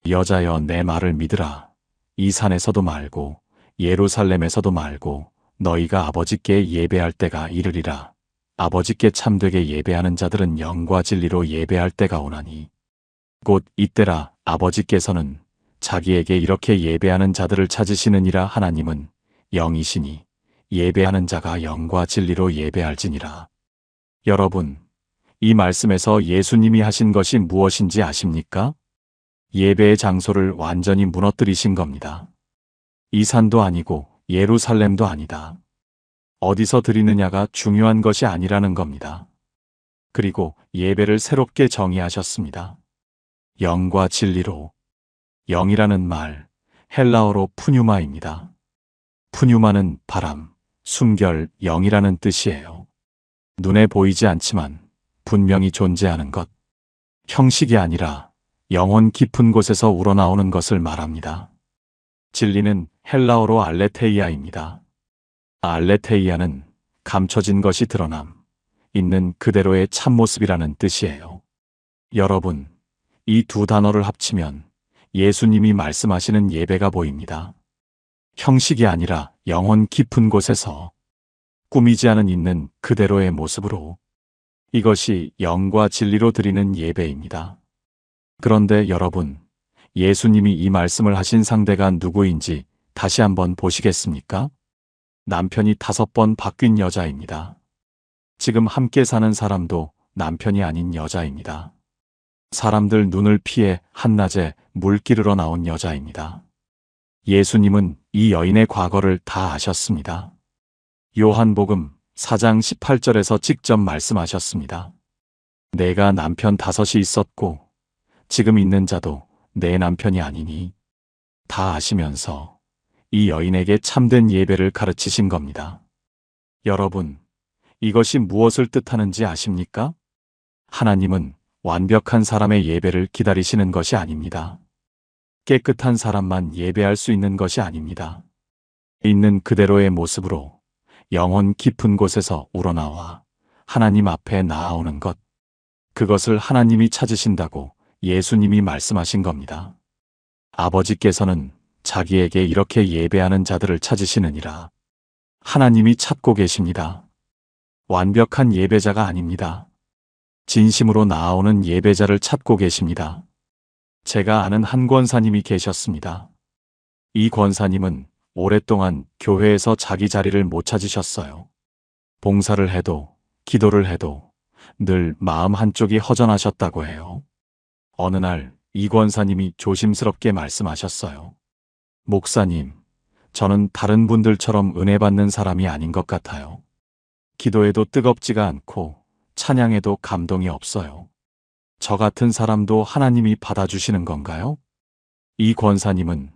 여자여 내 말을 믿으라. 이 산에서도 말고 예루살렘에서도 말고 너희가 아버지께 예배할 때가 이르리라. 아버지께 참되게 예배하는 자들은 영과 진리로 예배할 때가 오나니 곧 이때라. 아버지께서는 자기에게 이렇게 예배하는 자들을 찾으시느니라. 하나님은 영이시니 예배하는 자가 영과 진리로 예배할지니라. 여러분, 이 말씀에서 예수님이 하신 것이 무엇인지 아십니까? 예배의 장소를 완전히 무너뜨리신 겁니다. 이 산도 아니고 예루살렘도 아니다. 어디서 드리느냐가 중요한 것이 아니라는 겁니다. 그리고 예배를 새롭게 정의하셨습니다. 영과 진리로. 영이라는 말, 헬라어로 푸뉴마입니다. 푸뉴마는 바람, 숨결, 영이라는 뜻이에요. 눈에 보이지 않지만 분명히 존재하는 것. 형식이 아니라 영혼 깊은 곳에서 우러나오는 것을 말합니다. 진리는 헬라어로 알레테이아입니다. 알레테이아는 감춰진 것이 드러남, 있는 그대로의 참모습이라는 뜻이에요. 여러분, 이 두 단어를 합치면 예수님이 말씀하시는 예배가 보입니다. 형식이 아니라 영혼 깊은 곳에서 꾸미지 않은 있는 그대로의 모습으로. 이것이 영과 진리로 드리는 예배입니다. 그런데 여러분, 예수님이 이 말씀을 하신 상대가 누구인지 다시 한번 보시겠습니까? 남편이 5번 바뀐 여자입니다. 지금 함께 사는 사람도 남편이 아닌 여자입니다. 사람들 눈을 피해 한낮에 물 기르러 나온 여자입니다. 예수님은 이 여인의 과거를 다 아셨습니다. 요한복음 4장 18절에서 직접 말씀하셨습니다. 내가 남편 5이 있었고 지금 있는 자도 내 남편이 아니니. 다 아시면서 이 여인에게 참된 예배를 가르치신 겁니다. 여러분, 이것이 무엇을 뜻하는지 아십니까? 하나님은 완벽한 사람의 예배를 기다리시는 것이 아닙니다. 깨끗한 사람만 예배할 수 있는 것이 아닙니다. 있는 그대로의 모습으로 영혼 깊은 곳에서 우러나와 하나님 앞에 나아오는 것. 그것을 하나님이 찾으신다고 예수님이 말씀하신 겁니다. 아버지께서는 자기에게 이렇게 예배하는 자들을 찾으시느니라. 하나님이 찾고 계십니다. 완벽한 예배자가 아닙니다. 진심으로 나아오는 예배자를 찾고 계십니다. 제가 아는 한 권사님이 계셨습니다. 이 권사님은 오랫동안 교회에서 자기 자리를 못 찾으셨어요. 봉사를 해도 기도를 해도 늘 마음 한쪽이 허전하셨다고 해요. 어느 날 이 권사님이 조심스럽게 말씀하셨어요. 목사님, 저는 다른 분들처럼 은혜 받는 사람이 아닌 것 같아요. 기도해도 뜨겁지가 않고 찬양해도 감동이 없어요. 저 같은 사람도 하나님이 받아주시는 건가요? 이 권사님은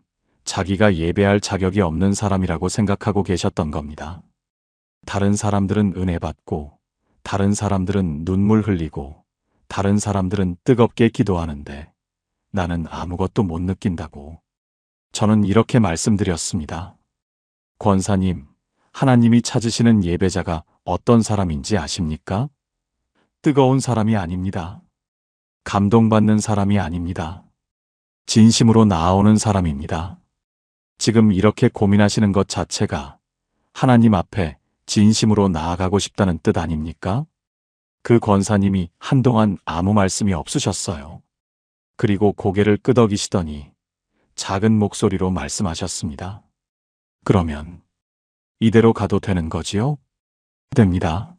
자기가 예배할 자격이 없는 사람이라고 생각하고 계셨던 겁니다. 다른 사람들은 은혜 받고, 다른 사람들은 눈물 흘리고, 다른 사람들은 뜨겁게 기도하는데 나는 아무것도 못 느낀다고. 저는 이렇게 말씀드렸습니다. 권사님, 하나님이 찾으시는 예배자가 어떤 사람인지 아십니까? 뜨거운 사람이 아닙니다. 감동받는 사람이 아닙니다. 진심으로 나아오는 사람입니다. 지금 이렇게 고민하시는 것 자체가 하나님 앞에 진심으로 나아가고 싶다는 뜻 아닙니까? 그 권사님이 한동안 아무 말씀이 없으셨어요. 그리고 고개를 끄덕이시더니 작은 목소리로 말씀하셨습니다. 그러면 이대로 가도 되는 거지요? 됩니다.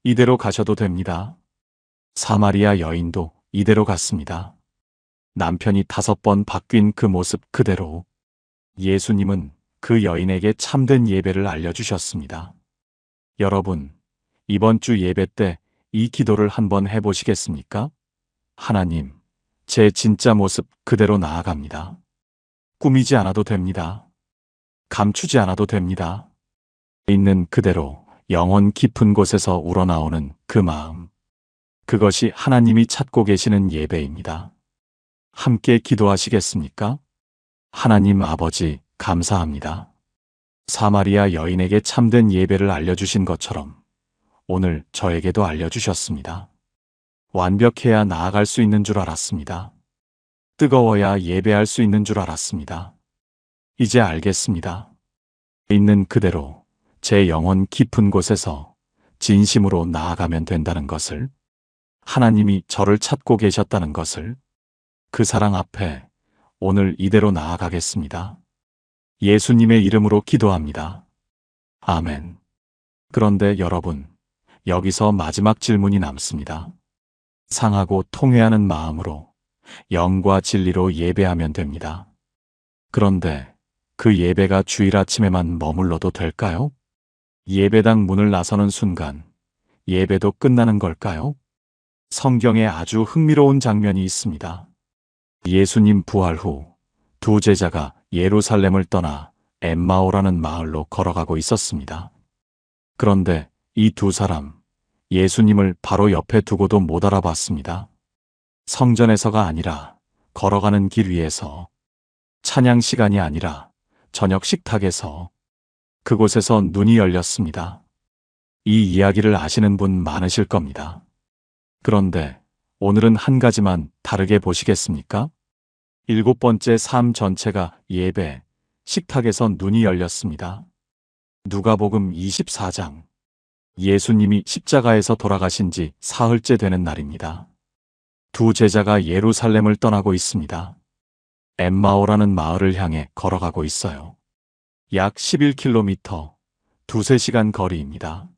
이대로 가셔도 됩니다. 사마리아 여인도 이대로 갔습니다. 남편이 5번 바뀐 그 모습 그대로 예수님은 그 여인에게 참된 예배를 알려주셨습니다. 여러분, 이번 주 예배 때 이 기도를 한번 해보시겠습니까? 하나님, 제 진짜 모습 그대로 나아갑니다. 꾸미지 않아도 됩니다. 감추지 않아도 됩니다. 있는 그대로 영혼 깊은 곳에서 우러나오는 그 마음. 그것이 하나님이 찾고 계시는 예배입니다. 함께 기도하시겠습니까? 하나님 아버지, 감사합니다. 사마리아 여인에게 참된 예배를 알려주신 것처럼 오늘 저에게도 알려주셨습니다. 완벽해야 나아갈 수 있는 줄 알았습니다. 뜨거워야 예배할 수 있는 줄 알았습니다. 이제 알겠습니다. 있는 그대로 제 영혼 깊은 곳에서 진심으로 나아가면 된다는 것을, 하나님이 저를 찾고 계셨다는 것을, 그 사랑 앞에 오늘 이대로 나아가겠습니다. 예수님의 이름으로 기도합니다. 아멘. 그런데 여러분, 여기서 마지막 질문이 남습니다. 상하고 통회하는 마음으로 영과 진리로 예배하면 됩니다. 그런데 그 예배가 주일 아침에만 머물러도 될까요? 예배당 문을 나서는 순간 예배도 끝나는 걸까요? 성경에 아주 흥미로운 장면이 있습니다. 예수님 부활 후 두 제자가 예루살렘을 떠나 엠마오라는 마을로 걸어가고 있었습니다. 그런데 이 두 사람, 예수님을 바로 옆에 두고도 못 알아봤습니다. 성전에서가 아니라 걸어가는 길 위에서, 찬양 시간이 아니라 저녁 식탁에서, 그곳에서 눈이 열렸습니다. 이 이야기를 아시는 분 많으실 겁니다. 그런데 오늘은 한 가지만 다르게 보시겠습니까? 7번째 삶 전체가 예배, 식탁에서 눈이 열렸습니다. 누가복음 24장. 예수님이 십자가에서 돌아가신 지 사흘째 되는 날입니다. 두 제자가 예루살렘을 떠나고 있습니다. 엠마오라는 마을을 향해 걸어가고 있어요. 약 11km, 2~3시간 거리입니다.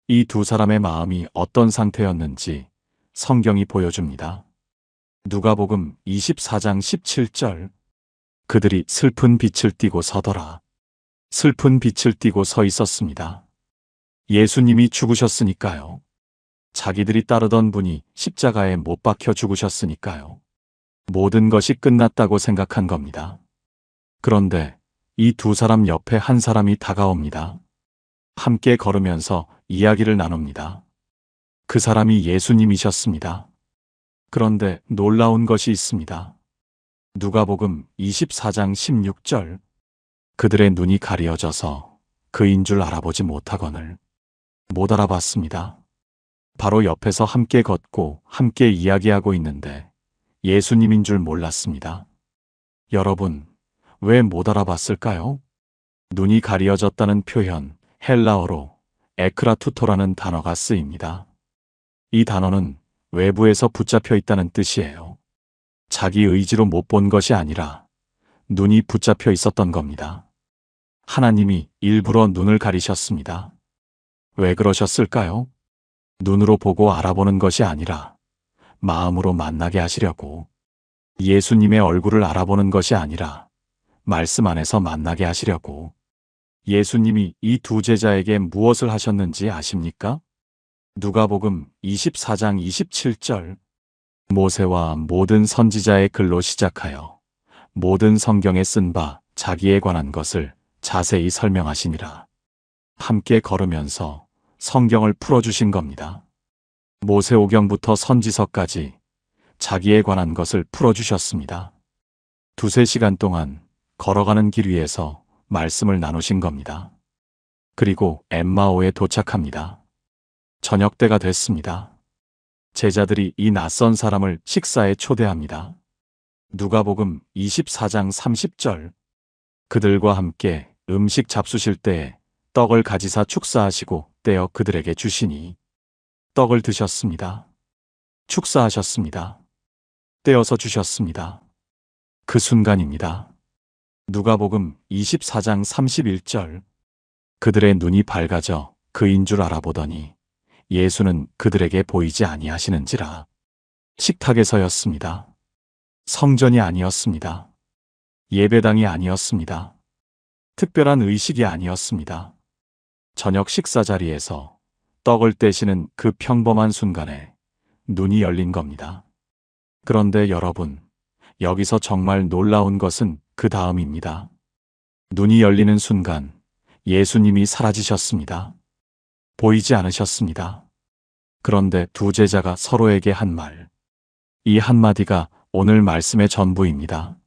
이 두 사람의 마음이 어떤 상태였는지 성경이 보여줍니다. 누가복음 24장 17절. 그들이 슬픈 빛을 띠고 서더라. 슬픈 빛을 띠고 서 있었습니다. 예수님이 죽으셨으니까요. 자기들이 따르던 분이 십자가에 못 박혀 죽으셨으니까요. 모든 것이 끝났다고 생각한 겁니다. 그런데 이 두 사람 옆에 한 사람이 다가옵니다. 함께 걸으면서 이야기를 나눕니다. 그 사람이 예수님이셨습니다. 그런데 놀라운 것이 있습니다. 누가복음 24장 16절. 그들의 눈이 가려져서 그인 줄 알아보지 못하거늘. 못 알아봤습니다. 바로 옆에서 함께 걷고 함께 이야기하고 있는데 예수님인 줄 몰랐습니다. 여러분, 왜 못 알아봤을까요? 눈이 가려졌다는 표현, 헬라어로 에크라투토라는 단어가 쓰입니다. 이 단어는 외부에서 붙잡혀 있다는 뜻이에요. 자기 의지로 못 본 것이 아니라 눈이 붙잡혀 있었던 겁니다. 하나님이 일부러 눈을 가리셨습니다. 왜 그러셨을까요? 눈으로 보고 알아보는 것이 아니라 마음으로 만나게 하시려고, 예수님의 얼굴을 알아보는 것이 아니라 말씀 안에서 만나게 하시려고. 예수님이 이 두 제자에게 무엇을 하셨는지 아십니까? 누가복음 24장 27절. 모세와 모든 선지자의 글로 시작하여 모든 성경에 쓴 바 자기에 관한 것을 자세히 설명하시니라. 함께 걸으면서 성경을 풀어주신 겁니다. 모세오경부터 선지서까지 자기에 관한 것을 풀어주셨습니다. 2~3시간 동안 걸어가는 길 위에서 말씀을 나누신 겁니다. 그리고 엠마오에 도착합니다. 저녁때가 됐습니다. 제자들이 이 낯선 사람을 식사에 초대합니다. 누가복음 24장 30절. 그들과 함께 음식 잡수실 때에 떡을 가지사 축사하시고 떼어 그들에게 주시니 떡을 드셨습니다. 축사하셨습니다. 떼어서 주셨습니다. 그 순간입니다. 누가복음 24장 31절. 그들의 눈이 밝아져 그인 줄 알아보더니 예수는 그들에게 보이지 아니하시는지라. 식탁에서였습니다. 성전이 아니었습니다. 예배당이 아니었습니다. 특별한 의식이 아니었습니다. 저녁 식사 자리에서 떡을 떼시는 그 평범한 순간에 눈이 열린 겁니다. 그런데 여러분, 여기서 정말 놀라운 것은 그 다음입니다. 눈이 열리는 순간 예수님이 사라지셨습니다. 보이지 않으셨습니다. 그런데 두 제자가 서로에게 한 말. 이 한마디가 오늘 말씀의 전부입니다.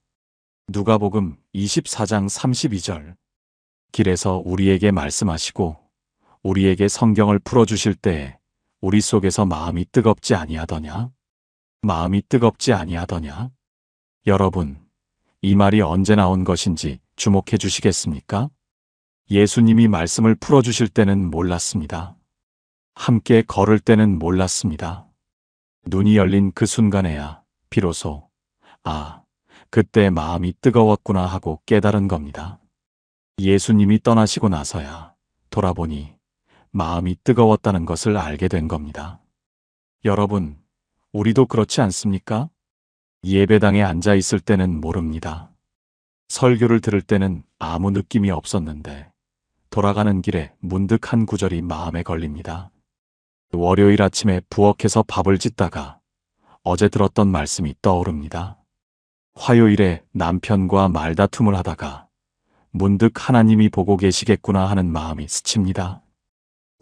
누가복음 24장 32절. 길에서 우리에게 말씀하시고 우리에게 성경을 풀어주실 때에 우리 속에서 마음이 뜨겁지 아니하더냐? 마음이 뜨겁지 아니하더냐? 여러분, 이 말이 언제 나온 것인지 주목해 주시겠습니까? 예수님이 말씀을 풀어주실 때는 몰랐습니다. 함께 걸을 때는 몰랐습니다. 눈이 열린 그 순간에야 비로소 그때 마음이 뜨거웠구나 하고 깨달은 겁니다. 예수님이 떠나시고 나서야 돌아보니 마음이 뜨거웠다는 것을 알게 된 겁니다. 여러분, 우리도 그렇지 않습니까? 예배당에 앉아 있을 때는 모릅니다. 설교를 들을 때는 아무 느낌이 없었는데 돌아가는 길에 문득 한 구절이 마음에 걸립니다. 월요일 아침에 부엌에서 밥을 짓다가 어제 들었던 말씀이 떠오릅니다. 화요일에 남편과 말다툼을 하다가 문득 하나님이 보고 계시겠구나 하는 마음이 스칩니다.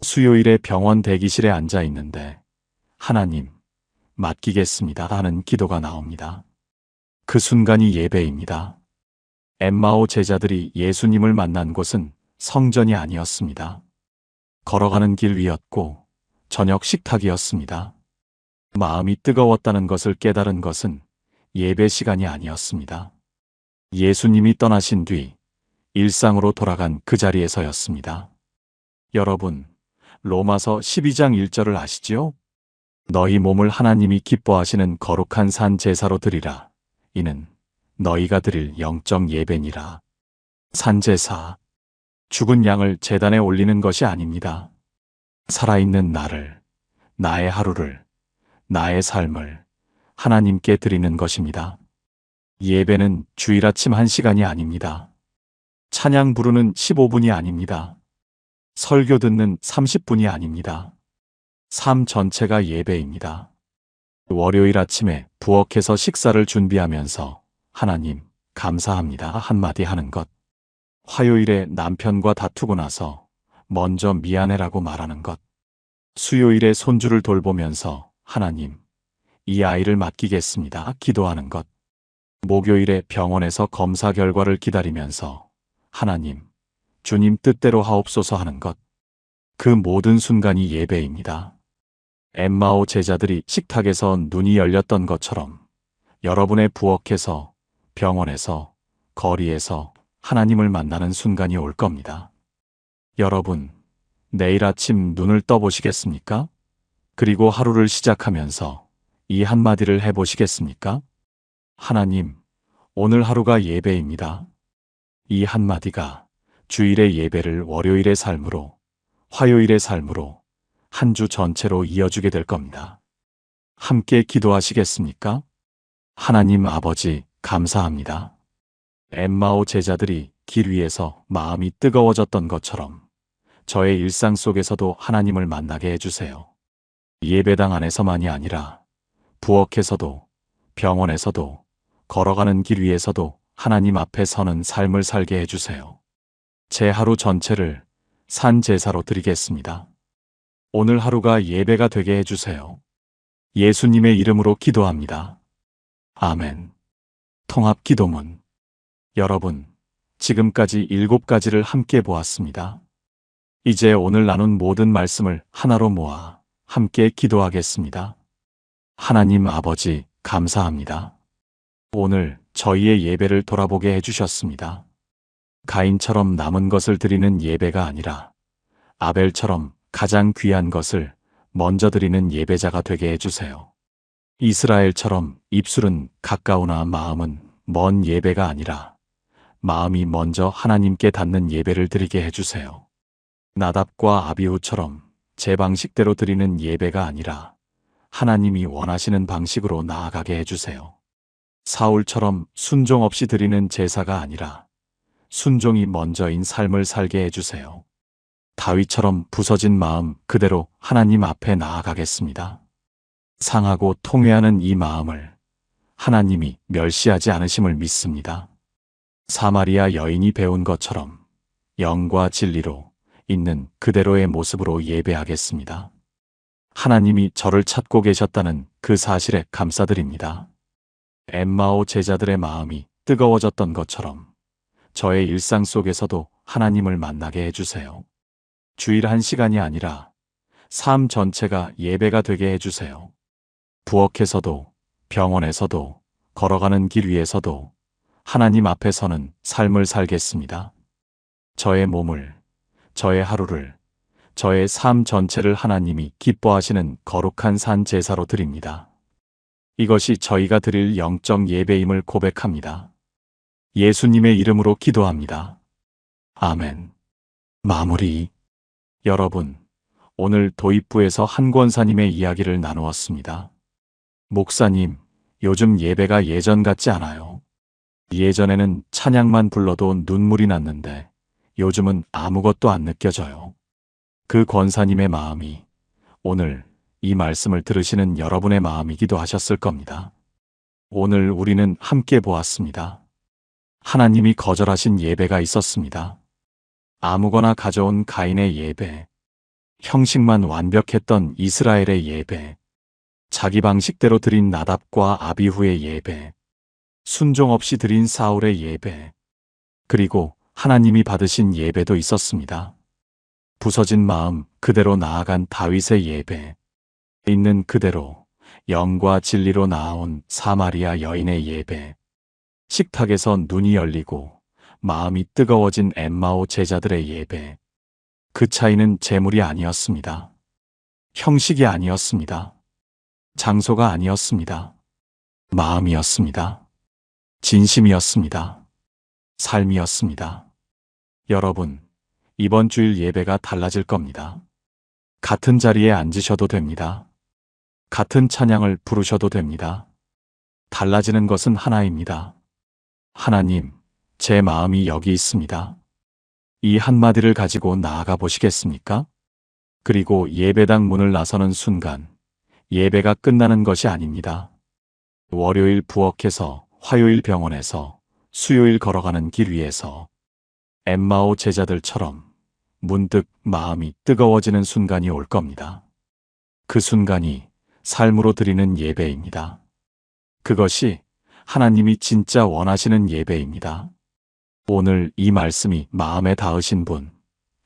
수요일에 병원 대기실에 앉아 있는데 하나님, 맡기겠습니다 하는 기도가 나옵니다. 그 순간이 예배입니다. 엠마오 제자들이 예수님을 만난 곳은 성전이 아니었습니다. 걸어가는 길 위였고 저녁 식탁이었습니다. 마음이 뜨거웠다는 것을 깨달은 것은 예배 시간이 아니었습니다. 예수님이 떠나신 뒤 일상으로 돌아간 그 자리에서였습니다. 여러분, 로마서 12장 1절을 아시지요? 너희 몸을 하나님이 기뻐하시는 거룩한 산 제사로 드리라. 이는 너희가 드릴 영적 예배니라. 산제사, 죽은 양을 제단에 올리는 것이 아닙니다. 살아있는 나를, 나의 하루를, 나의 삶을 하나님께 드리는 것입니다. 예배는 주일 아침 1시간이 아닙니다. 찬양 부르는 15분이 아닙니다. 설교 듣는 30분이 아닙니다. 삶 전체가 예배입니다. 월요일 아침에 부엌에서 식사를 준비하면서 하나님, 감사합니다 한마디 하는 것. 화요일에 남편과 다투고 나서 먼저 미안해라고 말하는 것. 수요일에 손주를 돌보면서 하나님, 이 아이를 맡기겠습니다 기도하는 것. 목요일에 병원에서 검사 결과를 기다리면서 하나님, 주님 뜻대로 하옵소서 하는 것. 그 모든 순간이 예배입니다. 엠마오 제자들이 식탁에서 눈이 열렸던 것처럼 여러분의 부엌에서, 병원에서, 거리에서 하나님을 만나는 순간이 올 겁니다. 여러분, 내일 아침 눈을 떠보시겠습니까? 그리고 하루를 시작하면서 이 한마디를 해보시겠습니까? 하나님, 오늘 하루가 예배입니다. 이 한마디가 주일의 예배를 월요일의 삶으로, 화요일의 삶으로, 한 주 전체로 이어주게 될 겁니다. 함께 기도하시겠습니까? 하나님 아버지, 감사합니다. 엠마오 제자들이 길 위에서 마음이 뜨거워졌던 것처럼 저의 일상 속에서도 하나님을 만나게 해주세요. 예배당 안에서만이 아니라 부엌에서도, 병원에서도, 걸어가는 길 위에서도 하나님 앞에 서는 삶을 살게 해주세요. 제 하루 전체를 산 제사로 드리겠습니다. 오늘 하루가 예배가 되게 해주세요. 예수님의 이름으로 기도합니다. 아멘. 통합 기도문. 여러분, 지금까지 7가지를 함께 보았습니다. 이제 오늘 나눈 모든 말씀을 하나로 모아 함께 기도하겠습니다. 하나님 아버지, 감사합니다. 오늘 저희의 예배를 돌아보게 해주셨습니다. 가인처럼 남은 것을 드리는 예배가 아니라 아벨처럼 가장 귀한 것을 먼저 드리는 예배자가 되게 해주세요. 이스라엘처럼 입술은 가까우나 마음은 먼 예배가 아니라 마음이 먼저 하나님께 닿는 예배를 드리게 해주세요. 나답과 아비후처럼 제 방식대로 드리는 예배가 아니라 하나님이 원하시는 방식으로 나아가게 해주세요. 사울처럼 순종 없이 드리는 제사가 아니라 순종이 먼저인 삶을 살게 해주세요. 다윗처럼 부서진 마음 그대로 하나님 앞에 나아가겠습니다. 상하고 통회하는 이 마음을 하나님이 멸시하지 않으심을 믿습니다. 사마리아 여인이 배운 것처럼 영과 진리로 있는 그대로의 모습으로 예배하겠습니다. 하나님이 저를 찾고 계셨다는 그 사실에 감사드립니다. 엠마오 제자들의 마음이 뜨거워졌던 것처럼 저의 일상 속에서도 하나님을 만나게 해주세요. 주일 1시간이 아니라 삶 전체가 예배가 되게 해주세요. 부엌에서도 병원에서도 걸어가는 길 위에서도 하나님 앞에 서는 삶을 살겠습니다. 저의 몸을, 저의 하루를, 저의 삶 전체를 하나님이 기뻐하시는 거룩한 산 제사로 드립니다. 이것이 저희가 드릴 영적 예배임을 고백합니다. 예수님의 이름으로 기도합니다. 아멘. 마무리. 여러분, 오늘 도입부에서 한 권사님의 이야기를 나누었습니다. 목사님, 요즘 예배가 예전 같지 않아요. 예전에는 찬양만 불러도 눈물이 났는데 요즘은 아무것도 안 느껴져요. 그 권사님의 마음이 오늘 이 말씀을 들으시는 여러분의 마음이기도 하셨을 겁니다. 오늘 우리는 함께 보았습니다. 하나님이 거절하신 예배가 있었습니다. 아무거나 가져온 가인의 예배, 형식만 완벽했던 이스라엘의 예배, 자기 방식대로 드린 나답과 아비후의 예배, 순종 없이 드린 사울의 예배, 그리고 하나님이 받으신 예배도 있었습니다. 부서진 마음 그대로 나아간 다윗의 예배, 있는 그대로 영과 진리로 나아온 사마리아 여인의 예배, 식탁에서 눈이 열리고 마음이 뜨거워진 엠마오 제자들의 예배. 그 차이는 재물이 아니었습니다. 형식이 아니었습니다. 장소가 아니었습니다. 마음이었습니다. 진심이었습니다. 삶이었습니다. 여러분, 이번 주일 예배가 달라질 겁니다. 같은 자리에 앉으셔도 됩니다. 같은 찬양을 부르셔도 됩니다. 달라지는 것은 하나입니다. 하나님, 제 마음이 여기 있습니다. 이 한마디를 가지고 나아가 보시겠습니까? 그리고 예배당 문을 나서는 순간 예배가 끝나는 것이 아닙니다. 월요일 부엌에서, 화요일 병원에서, 수요일 걸어가는 길 위에서 엠마오 제자들처럼 문득 마음이 뜨거워지는 순간이 올 겁니다. 그 순간이 삶으로 드리는 예배입니다. 그것이 하나님이 진짜 원하시는 예배입니다. 오늘 이 말씀이 마음에 닿으신 분,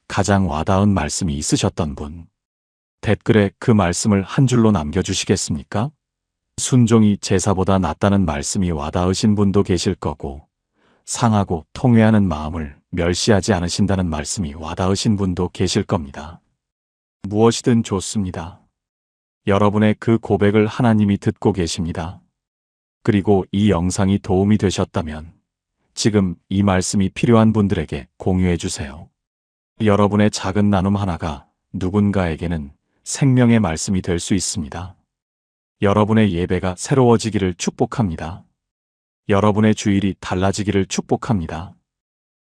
가장 와닿은 말씀이 있으셨던 분, 댓글에 그 말씀을 한 줄로 남겨주시겠습니까? 순종이 제사보다 낫다는 말씀이 와닿으신 분도 계실 거고, 상하고 통회하는 마음을 멸시하지 않으신다는 말씀이 와닿으신 분도 계실 겁니다. 무엇이든 좋습니다. 여러분의 그 고백을 하나님이 듣고 계십니다. 그리고 이 영상이 도움이 되셨다면 지금 이 말씀이 필요한 분들에게 공유해 주세요. 여러분의 작은 나눔 하나가 누군가에게는 생명의 말씀이 될 수 있습니다. 여러분의 예배가 새로워지기를 축복합니다. 여러분의 주일이 달라지기를 축복합니다.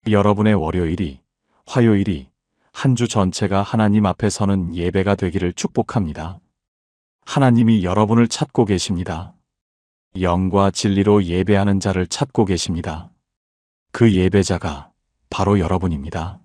여러분의 월요일이, 화요일이 한 주 전체가 하나님 앞에 서는 예배가 되기를 축복합니다. 하나님이 여러분을 찾고 계십니다. 영과 진리로 예배하는 자를 찾고 계십니다. 그 예배자가 바로 여러분입니다.